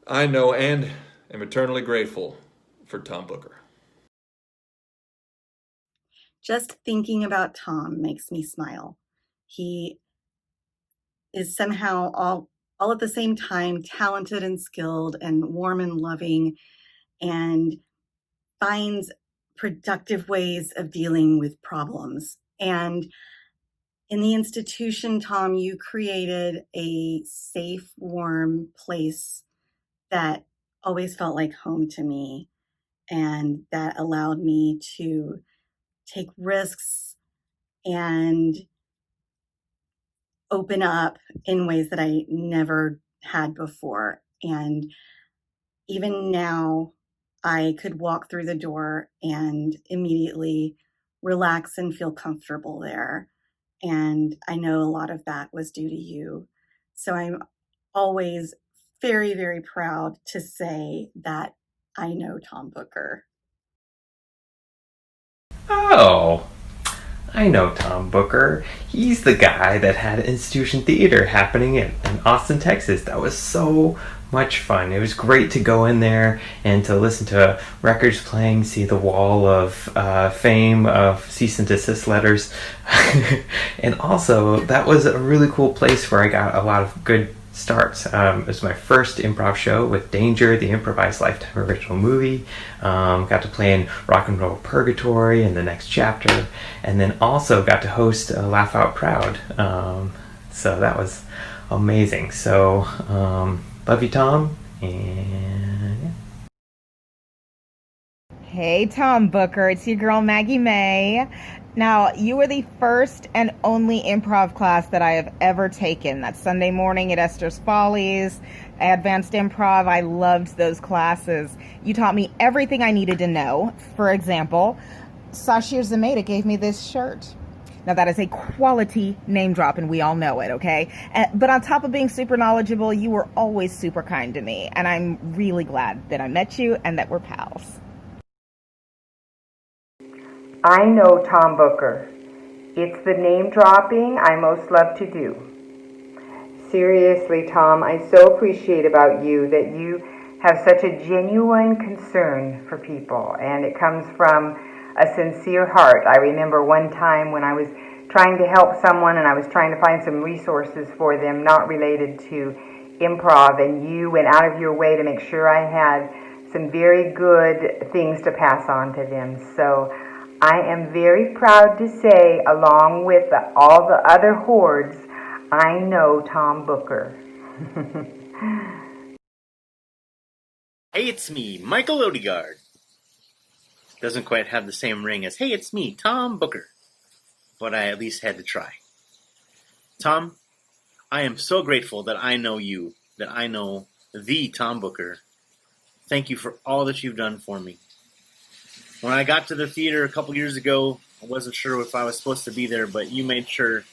I know and am eternally grateful for Tom Booker. Just thinking about Tom makes me smile. He is somehow all at the same time talented and skilled and warm and loving, and finds productive ways of dealing with problems. And in the institution, Tom, you created a safe, warm place that always felt like home to me, and that allowed me to take risks and open up in ways that I never had before. And even now, I could walk through the door and immediately relax and feel comfortable there. And I know a lot of that was due to you. So I'm always very, very proud to say that I know Tom Booker. Oh, I know Tom Booker. He's the guy that had Institution Theater happening in Austin, Texas. That was so much fun. It was great to go in there and to listen to records playing, see the wall of fame of cease and desist letters. And also, that was a really cool place where I got a lot of good starts. It was my first improv show with Danger, the improvised Lifetime original movie. Got to play in Rock and Roll Purgatory and The Next Chapter, and then also got to host Laugh Out Proud. So that was amazing. So love you, Tom, and yeah. Hey, Tom Booker, it's your girl Maggie May. Now, you were the first and only improv class that I have ever taken. That Sunday morning at Esther's Follies, Advanced Improv. I loved those classes. You taught me everything I needed to know. For example, Sashir Zameda gave me this shirt. Now, that is a quality name drop, and we all know it, okay? But on top of being super knowledgeable, you were always super kind to me, and I'm really glad that I met you and that we're pals. I know Tom Booker. It's the name dropping I most love to do. Seriously, Tom, I so appreciate about you that you have such a genuine concern for people, and it comes from a sincere heart. I remember one time when I was trying to help someone and I was trying to find some resources for them not related to improv, and you went out of your way to make sure I had some very good things to pass on to them. So I am very proud to say, along with all the other hordes, I know Tom Booker. Hey, it's me, Michael Odegaard. Doesn't quite have the same ring as, hey, it's me, Tom Booker. But I at least had to try. Tom, I am so grateful that I know you, that I know the Tom Booker. Thank you for all that you've done for me. When I got to the theater a couple years ago, I wasn't sure if I was supposed to be there, but you made sure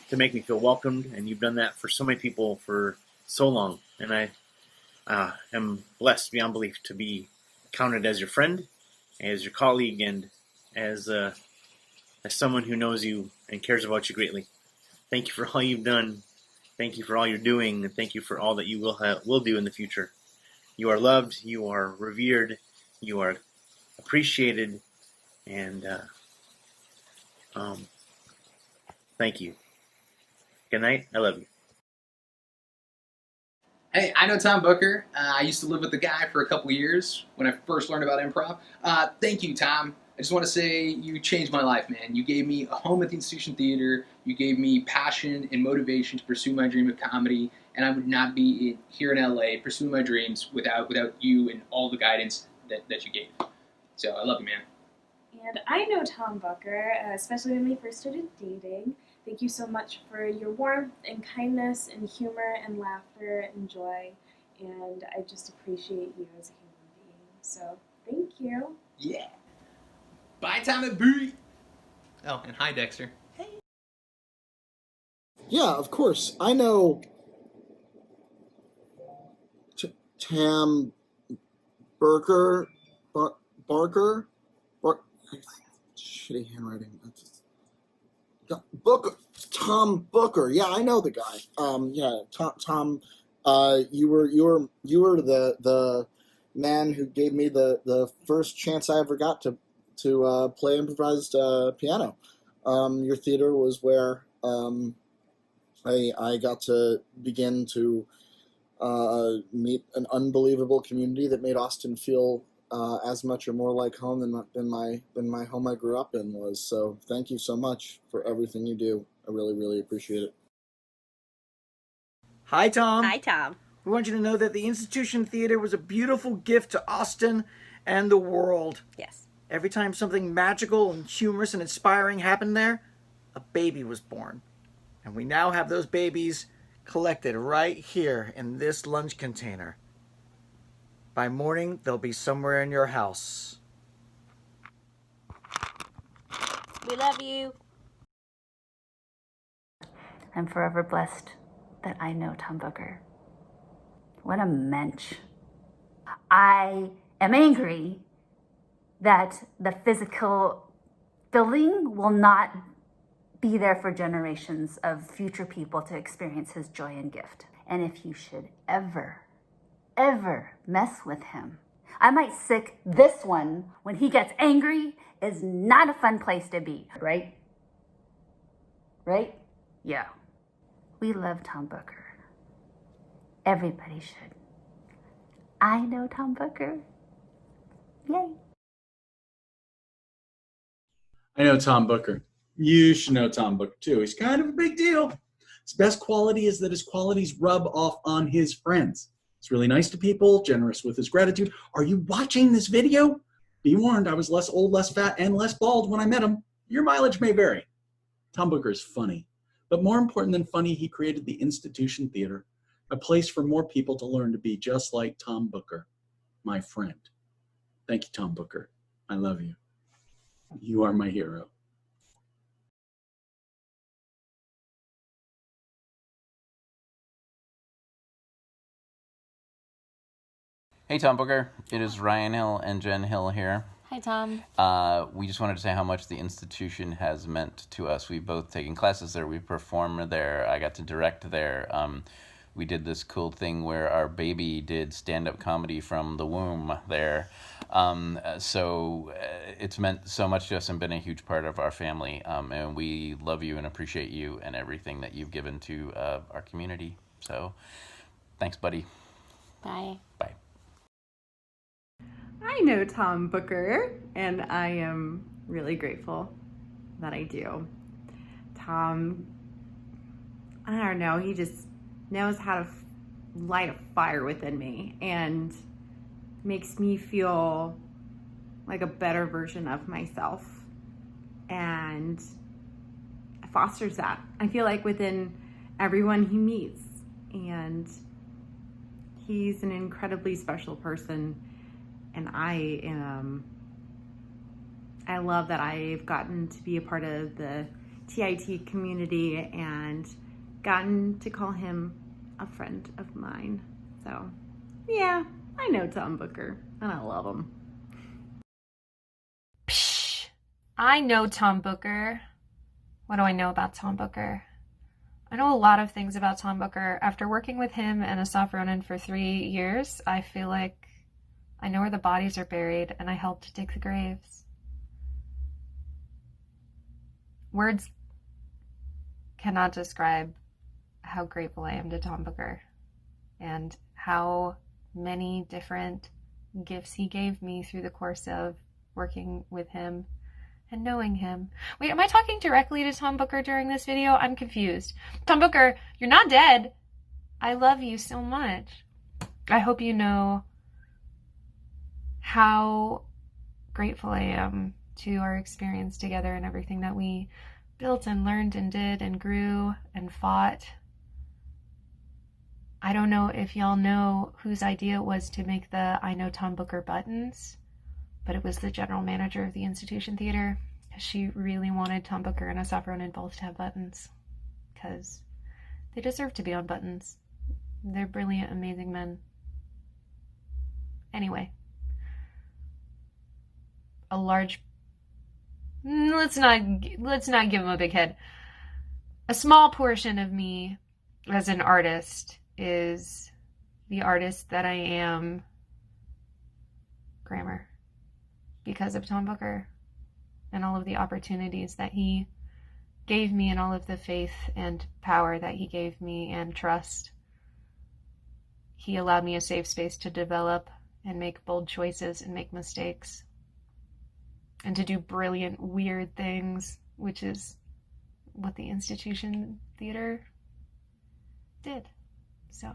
to make me feel welcomed, and you've done that for so many people for so long. And I am blessed beyond belief to be counted as your friend, as your colleague, and as someone who knows you and cares about you greatly. Thank you for all you've done. Thank you for all you're doing, and thank you for all that you will do in the future. You are loved, you are revered, you are appreciated, and thank you. Good night. I love you. Hey, I know Tom Booker. I used to live with the guy for a couple years when I first learned about improv. Thank you, Tom. I just want to say you changed my life, man. You gave me a home at the Institution Theater. You gave me passion and motivation to pursue my dream of comedy, and I would not be here in LA pursuing my dreams without you and all the guidance that you gave. So I love you, man. And I know Tom Booker, especially when we first started dating. Thank you so much for your warmth and kindness and humor and laughter and joy. And I just appreciate you as a human being. So thank you. Yeah. Bye, Tom and Boo. Oh, and hi, Dexter. Yeah, of course. I know Tam Barker. Shitty handwriting. Booker. Tom Booker. Yeah, I know the guy. Yeah, Tom. You were the man who gave me the first chance I ever got to play improvised piano. Your theater was where I got to begin to meet an unbelievable community that made Austin feel as much or more like home than my home I grew up in was. So thank you so much for everything you do. I really, really appreciate it. Hi, Tom. Hi, Tom. We want you to know that the Institution Theater was a beautiful gift to Austin and the world. Yes. Every time something magical and humorous and inspiring happened there, a baby was born. And we now have those babies collected right here in this lunch container. By morning, they'll be somewhere in your house. We love you. I'm forever blessed that I know Tom Booker. What a mensch. I am angry that the physical building will not be there for generations of future people to experience his joy and gift. And if you should ever ever mess with him. I might sick this one when he gets angry is not a fun place to be, right? Right? Yeah. We love Tom Booker. Everybody should. I know Tom Booker. Yay. I know Tom Booker. You should know Tom Booker too. He's kind of a big deal. His best quality is that his qualities rub off on his friends. He's really nice to people, generous with his gratitude. Are you watching this video? Be warned, I was less old, less fat, and less bald when I met him. Your mileage may vary. Tom Booker is funny. But more important than funny, he created the Institution Theater, a place for more people to learn to be just like Tom Booker, my friend. Thank you, Tom Booker. I love you. You are my hero. Hey, Tom Booker. It is Ryan Hill and Jen Hill here. Hi, Tom. We just wanted to say how much the institution has meant to us. We've both taken classes there. We performed there. I got to direct there. We did this cool thing where our baby did stand-up comedy from the womb there. So it's meant so much to us and been a huge part of our family. And we love you and appreciate you and everything that you've given to our community. So thanks, buddy. Bye. Bye. I know Tom Booker, and I am really grateful that I do. Tom, I don't know, he just knows how to light a fire within me and makes me feel like a better version of myself, and fosters that. I feel like within everyone he meets, and he's an incredibly special person. And I love that I've gotten to be a part of the TIT community and gotten to call him a friend of mine. So, yeah, I know Tom Booker, and I love him. Psh, I know Tom Booker. What do I know about Tom Booker? I know a lot of things about Tom Booker. After working with him and Asaf Ronan for 3 years, I feel like I know where the bodies are buried, and I helped dig the graves. Words cannot describe how grateful I am to Tom Booker and how many different gifts he gave me through the course of working with him and knowing him. Wait, am I talking directly to Tom Booker during this video? I'm confused. Tom Booker, you're not dead. I love you so much. I hope you know how grateful I am to our experience together and everything that we built and learned and did and grew and fought. I don't know if y'all know whose idea it was to make the I Know Tom Booker buttons, but it was the general manager of the Institution Theater. She really wanted Tom Booker and Asaf Ronan both to have buttons because they deserve to be on buttons. They're brilliant, amazing men. Anyway. A large, let's not give him a big head. A small portion of me as an artist is the artist that I am, Grammar, because of Tom Booker and all of the opportunities that he gave me and all of the faith and power that he gave me and trust. He allowed me a safe space to develop and make bold choices and make mistakes. And to do brilliant, weird things, which is what the Institution Theater did. So,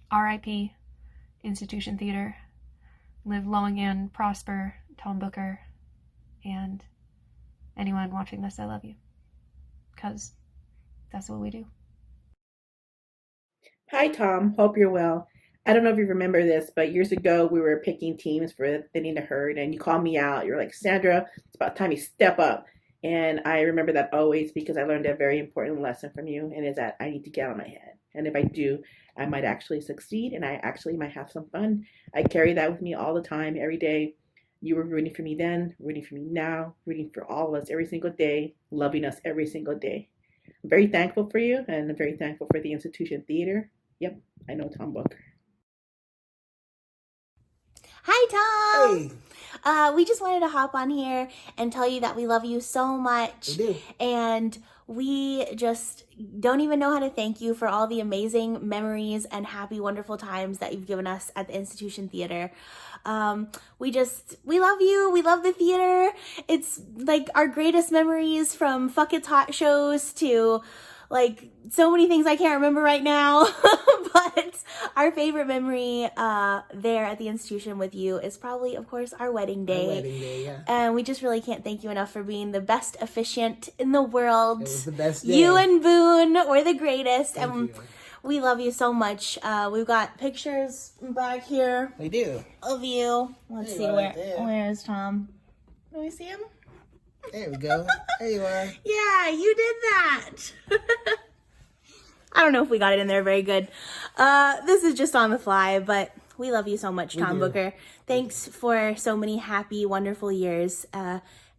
R.I.P. Institution Theater. Live long and prosper, Tom Booker. And anyone watching this, I love you. Because that's what we do. Hi, Tom. Hope you're well. I don't know if you remember this, but years ago we were picking teams for Thinning the Herd, and you called me out. You're like, Sandra, it's about time you step up. And I remember that always because I learned a very important lesson from you, and is that I need to get out of my head. And if I do, I might actually succeed, and I actually might have some fun. I carry that with me all the time, every day. You were rooting for me then, rooting for me now, rooting for all of us every single day, loving us every single day. I'm very thankful for you, and I'm very thankful for the Institution Theater. Yep, I know Tom Booker. Hi, Tom. Hey. We just wanted to hop on here and tell you that we love you so much. We do. And we just don't even know how to thank you for all the amazing memories and happy, wonderful times that you've given us at the Institution Theater. We love you. We love the theater. It's like our greatest memories, from Fuck It's Hot shows to like so many things I can't remember right now. But our favorite memory there at the institution with you is probably, of course, our wedding day. Our wedding day, yeah. And we just really can't thank you enough for being the best officiant in the world. It was the best day. You and Boone were the greatest. Thank you. We love you so much. We've got pictures back here. We do. Of you. Let's There see, you are, right there. where is Tom? Can we see him? There we go. There you are. Yeah, you did that. I don't know if we got it in there very good. This is just on the fly, but we love you so much, Tom Booker. Thanks for so many happy, wonderful years,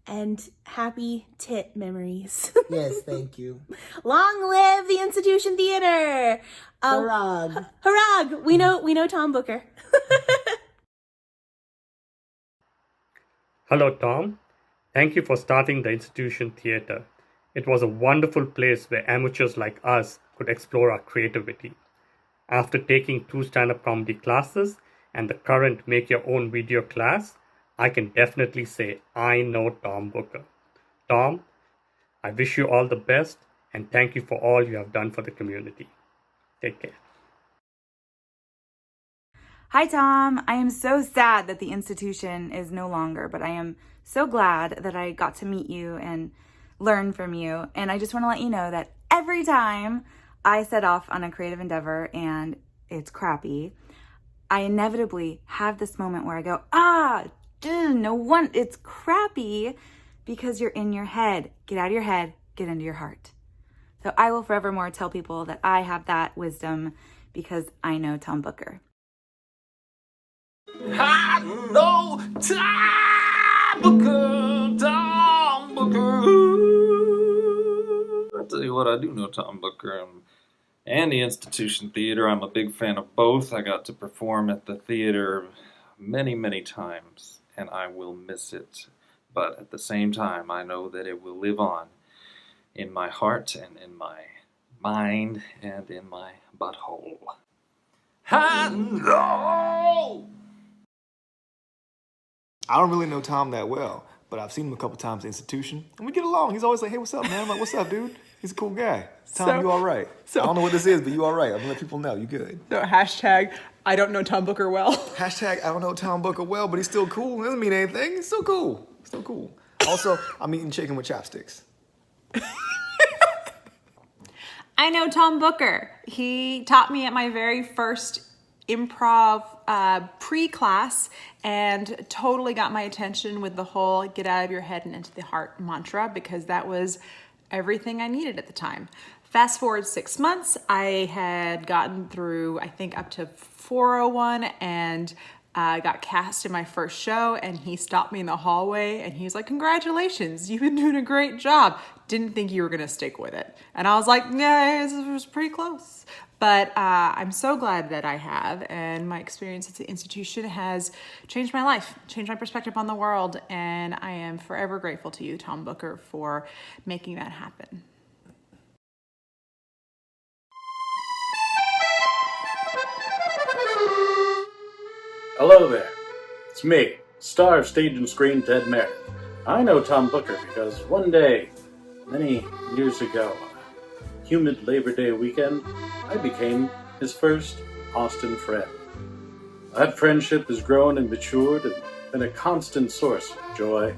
and happy tit memories. Yes, thank you. Long live the Institution Theater! Hurrah! Hurrah! We know Tom Booker. Hello, Tom. Thank you for starting the Institution Theater. It was a wonderful place where amateurs like us could explore our creativity. After taking 2 stand-up comedy classes and the current Make Your Own video class, I can definitely say I know Tom Booker. Tom, I wish you all the best and thank you for all you have done for the community. Take care. Hi, Tom. I am so sad that the institution is no longer, but I am so glad that I got to meet you and learn from you. And I just want to let you know that every time I set off on a creative endeavor and it's crappy, I inevitably have this moment where I go, it's crappy, because you're in your head. Get out of your head, get into your heart. So I will forevermore tell people that I have that wisdom because I know Tom Booker. I know Tom Booker, Tom Booker. I'll tell you what, I do know Tom Booker and the Institution Theater. I'm a big fan of both. I got to perform at the theater many, many times, and I will miss it. But at the same time, I know that it will live on in my heart and in my mind and in my butthole. I know. I don't really know Tom that well, but I've seen him a couple times at the institution, and we get along. He's always like, hey, what's up, man? I'm like, what's up, dude? He's a cool guy. Tom, you all right? I don't know what this is, but you all right. I'm gonna let people know. You good. So hashtag, I don't know Tom Booker well. Hashtag, I don't know Tom Booker well, but he's still cool. It doesn't mean anything. He's still cool. Still cool. Also, I'm eating chicken with chopsticks. I know Tom Booker. He taught me at my very first improv pre-class and totally got my attention with the whole get out of your head and into the heart mantra, because that was everything I needed at the time. Fast forward 6 months, I had gotten through, I think, up to 401 and got cast in my first show, and he stopped me in the hallway and he was like, congratulations, you've been doing a great job. Didn't think you were gonna stick with it. And I was like, yeah, it was pretty close. But I'm so glad that I have, and my experience at the institution has changed my life, changed my perspective on the world, and I am forever grateful to you, Tom Booker, for making that happen. Hello there. It's me, star of stage and screen Ted Meredith. I know Tom Booker because one day, many years ago, humid Labor Day weekend, I became his first Austin friend. That friendship has grown and matured and been a constant source of joy,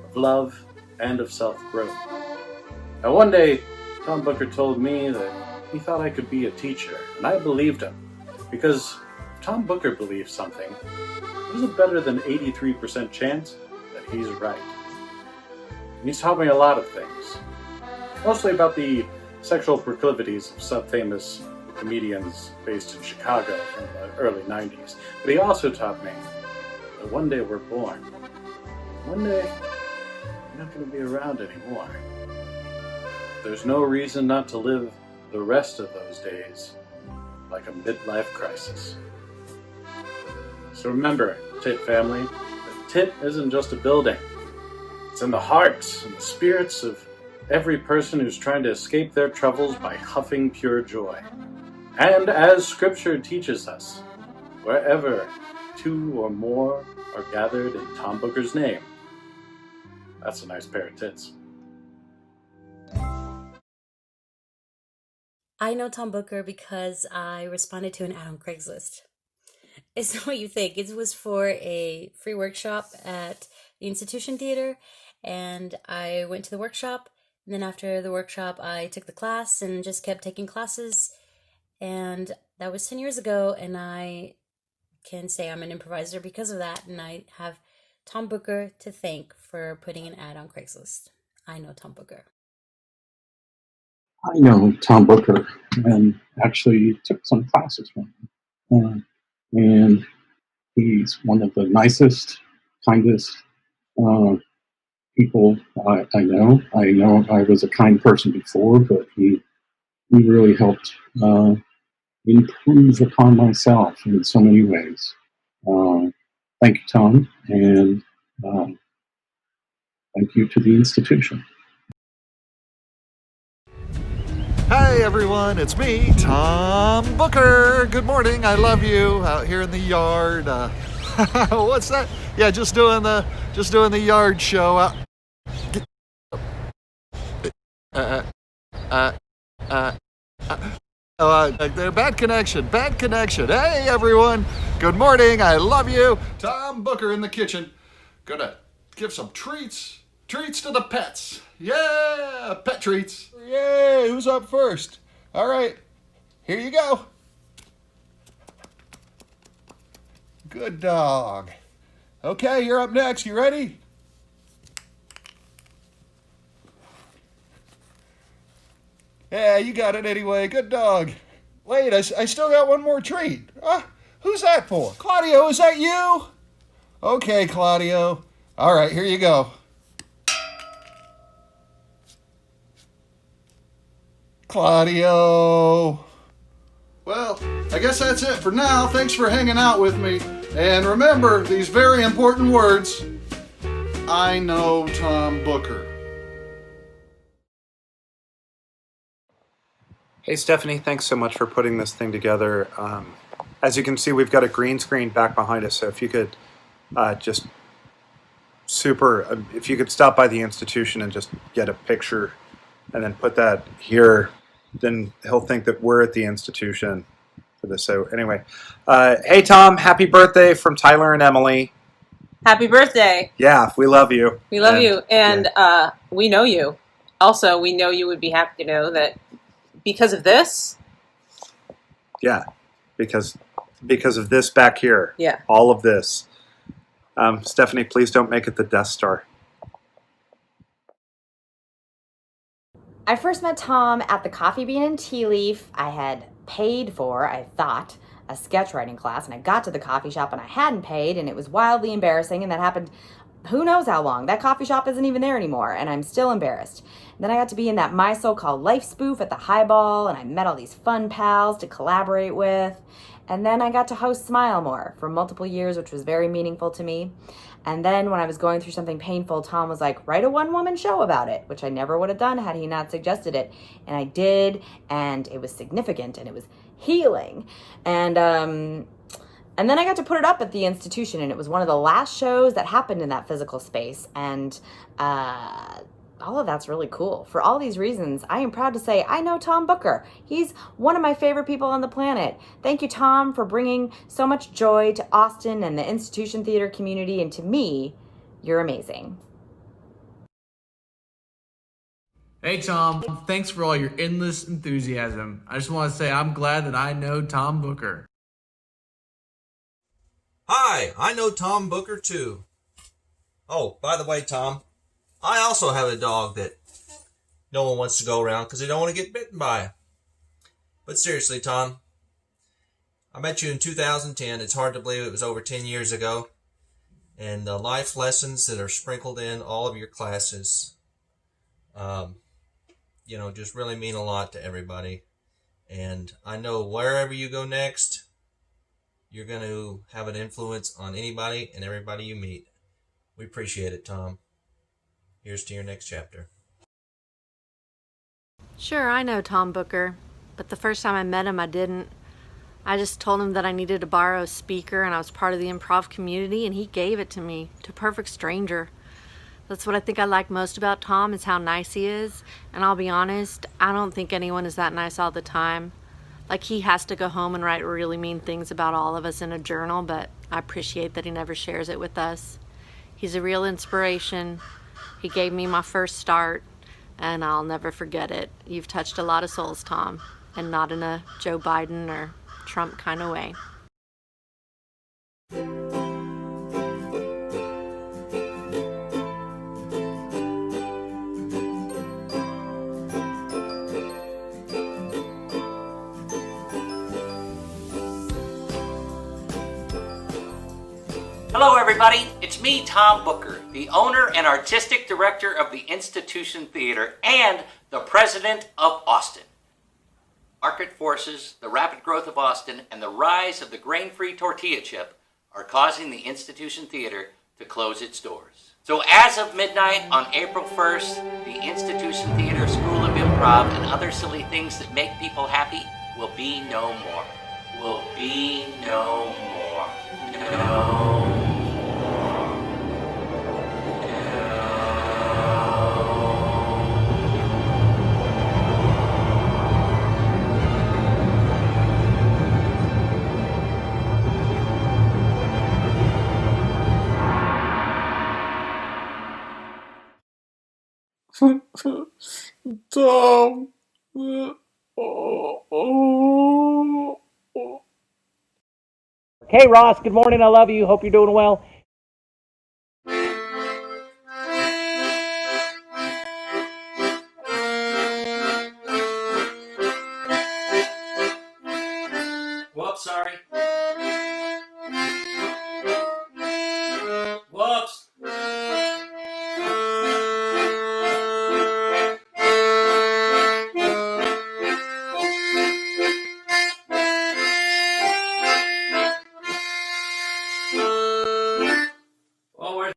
of love, and of self-growth. Now one day, Tom Booker told me that he thought I could be a teacher, and I believed him, because if Tom Booker believes something, there's a better than 83% chance that he's right. And he's taught me a lot of things, mostly about the sexual proclivities of some famous comedians based in Chicago in the early 90s. But he also taught me that one day we're born. One day, we're not going to be around anymore. There's no reason not to live the rest of those days like a midlife crisis. So remember, TIT family, that TIT isn't just a building. It's in the hearts and the spirits of every person who's trying to escape their troubles by huffing pure joy. And as Scripture teaches us, wherever two or more are gathered in Tom Booker's name, that's a nice pair of tits. I know Tom Booker because I responded to an ad on Craigslist. It's not what you think. It was for a free workshop at the Institution Theater, and I went to the workshop, and then after the workshop I took the class and just kept taking classes, and that was 10 years ago, and I can say I'm an improviser because of that, and I have Tom Booker to thank for putting an ad on Craigslist. I know Tom Booker. I know Tom Booker and actually took some classes from him. And he's one of the nicest, kindest people I know. I know I was a kind person before, but he really helped improve upon myself in so many ways. Thank you, Tom, and thank you to the institution. Hey everyone, it's me, Tom Booker. Good morning, I love you. Out here in the yard. What's that? Yeah, just doing the yard show. Bad connection. Hey everyone, good morning, I love you. Tom Booker in the kitchen. Gonna give some treats to the pets. Yeah, pet treats. Yay, who's up first? All right, here you go. Good dog. Okay, you're up next. You ready? Yeah, you got it anyway. Good dog. Wait, I still got one more treat. Who's that for? Claudio, is that you? Okay, Claudio. All right, here you go. Claudio. Well, I guess that's it for now. Thanks for hanging out with me. And remember these very important words. I know Tom Booker. Hey, Stephanie, thanks so much for putting this thing together. As you can see, we've got a green screen back behind us, so if you could if you could stop by the institution and just get a picture and then put that here, then he'll think that we're at the institution for this. So anyway, hey, Tom, happy birthday from Tyler and Emily. Happy birthday. Yeah, we love you. We love you. And we know you. Also, we know you would be happy to know that because of this. Yeah, because of this back here. Yeah. All of this. Stephanie, please don't make it the Death Star. I first met Tom at the Coffee Bean and Tea Leaf. I had paid for, I thought, a sketch writing class, and I got to the coffee shop and I hadn't paid, and it was wildly embarrassing, and that happened who knows how long. That coffee shop isn't even there anymore, and I'm still embarrassed. And then I got to be in that My So-Called Life spoof at the Highball, and I met all these fun pals to collaborate with. And then I got to host Smile More for multiple years, which was very meaningful to me. And then when I was going through something painful, Tom was like, write a one-woman show about it, which I never would have done had he not suggested it. And I did, and it was significant, and it was healing. And then I got to put it up at the institution, and it was one of the last shows that happened in that physical space. And all of that's really cool. For all these reasons, I am proud to say I know Tom Booker. He's one of my favorite people on the planet. Thank you, Tom, for bringing so much joy to Austin and the institution theater community, and to me, you're amazing. Hey Tom, thanks for all your endless enthusiasm. I just want to say I'm glad that I know Tom Booker. Hi, I know Tom Booker too. Oh, by the way, Tom, I also have a dog that no one wants to go around because they don't want to get bitten by it. But seriously, Tom, I met you in 2010. It's hard to believe it was over 10 years ago. And the life lessons that are sprinkled in all of your classes, just really mean a lot to everybody. And I know wherever you go next, you're going to have an influence on anybody and everybody you meet. We appreciate it, Tom. Here's to your next chapter. Sure, I know Tom Booker, but the first time I met him, I didn't. I just told him that I needed to borrow a speaker and I was part of the improv community, and he gave it to me, to a perfect stranger. That's what I think I like most about Tom, is how nice he is. And I'll be honest, I don't think anyone is that nice all the time. Like, he has to go home and write really mean things about all of us in a journal, but I appreciate that he never shares it with us. He's a real inspiration. He gave me my first start, and I'll never forget it. You've touched a lot of souls, Tom, and not in a Joe Biden or Trump kind of way. Hello everybody, it's me, Tom Booker, the owner and artistic director of the Institution Theater and the president of Austin. Market forces, the rapid growth of Austin, and the rise of the grain-free tortilla chip are causing the Institution Theater to close its doors. So as of midnight on April 1st, the Institution Theater School of Improv and other silly things that make people happy will be no more. Will be no more. No. Tom. Hey Ross, good morning, I love you, hope you're doing well. Whoops, sorry. Whoops. Well, we're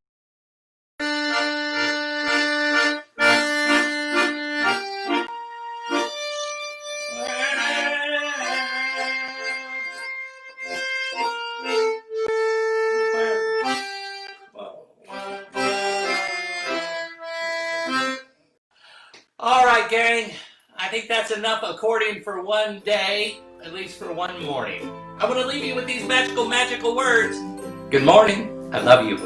all right, gang. I think that's enough accordion for one day, at least for one morning. I'm going to leave you with these magical words. Good morning. I love you.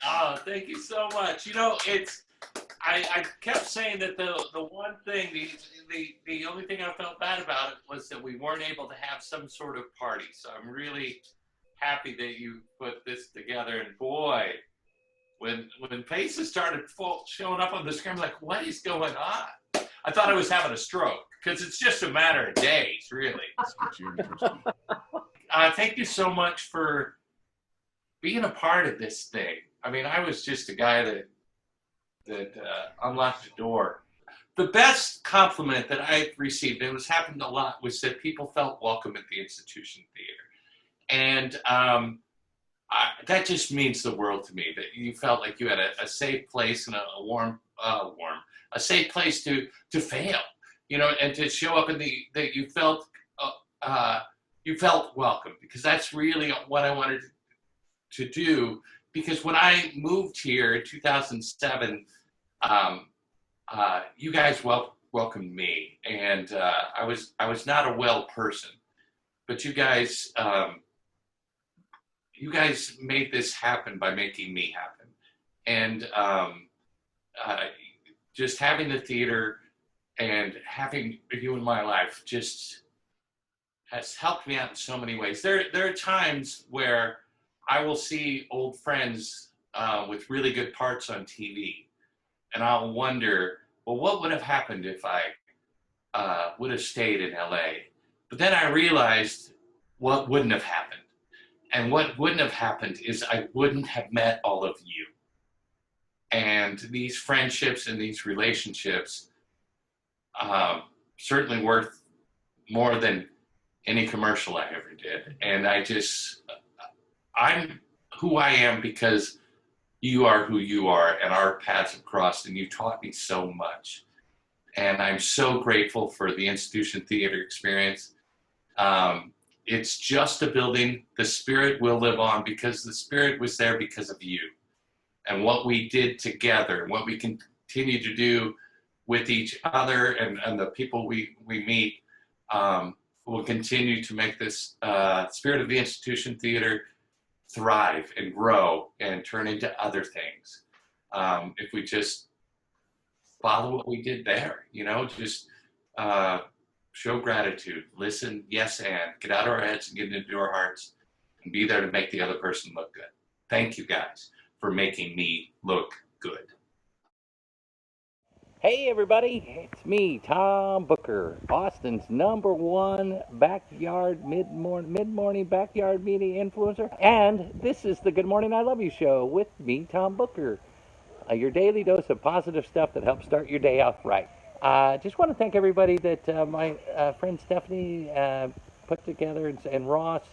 Oh, thank you so much. You know, I kept saying that the one thing, the only thing I felt bad about it was that we weren't able to have some sort of party. So I'm really happy that you put this together. And boy, when faces started showing up on the screen, I'm like, what is going on? I thought I was having a stroke because it's just a matter of days, really. Thank you so much for being a part of this thing. I mean, I was just a guy that unlocked the door. The best compliment that I've received, and it was happened a lot, was that people felt welcome at the Institution Theater. And that just means the world to me, that you felt like you had a safe place and a safe place to fail, you know, and to show up that you felt welcome, because that's really what I wanted to do. Because when I moved here in 2007, you guys welcomed me, and I was not a well person, but you guys made this happen by making me happen, and just having the theater and having you in my life just has helped me out in so many ways. There are times where I will see old friends with really good parts on TV, and I'll wonder, well, what would have happened if I would have stayed in LA? But then I realized what wouldn't have happened. And what wouldn't have happened is I wouldn't have met all of you. And these friendships and these relationships, certainly worth more than any commercial I ever did. And I'm who I am because you are who you are, and our paths have crossed, and you taught me so much. And I'm so grateful for the Institution Theater experience. It's just a building. The spirit will live on because the spirit was there because of you. And what we did together, what we continue to do with each other and the people we meet, will continue to make this spirit of the Institution Theater thrive and grow and turn into other things. If we just follow what we did there, just show gratitude, listen, yes, and get out of our heads and get into our hearts and be there to make the other person look good. Thank you guys for making me look good. Hey everybody, it's me, Tom Booker, Austin's #1 backyard mid-morning backyard media influencer, and this is the Good Morning I Love You show with me, Tom Booker, your daily dose of positive stuff that helps start your day off right. Just want to thank everybody that my friend Stephanie put together, and Ross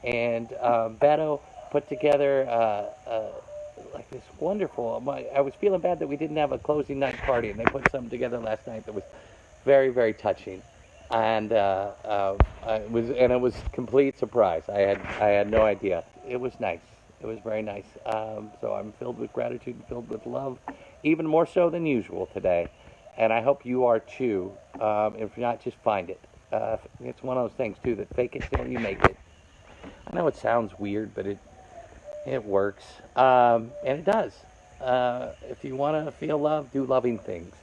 and Beto put together like this wonderful. I was feeling bad that we didn't have a closing night party, and they put something together last night that was very, very touching, and it was a complete surprise. I had no idea. It was nice. It was very nice. So I'm filled with gratitude and filled with love, even more so than usual today. And I hope you are too. If not, just find it. It's one of those things too that fake it till you make it. I know it sounds weird, but it works, and it does. If you want to feel love, do loving things.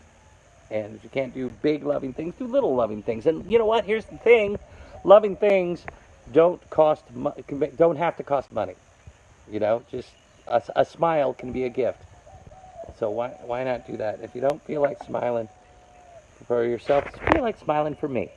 And if you can't do big loving things, do little loving things. And you know what? Here's the thing: loving things don't have to cost money. Just a smile can be a gift. So why not do that? If you don't feel like smiling for yourself, feel like smiling for me.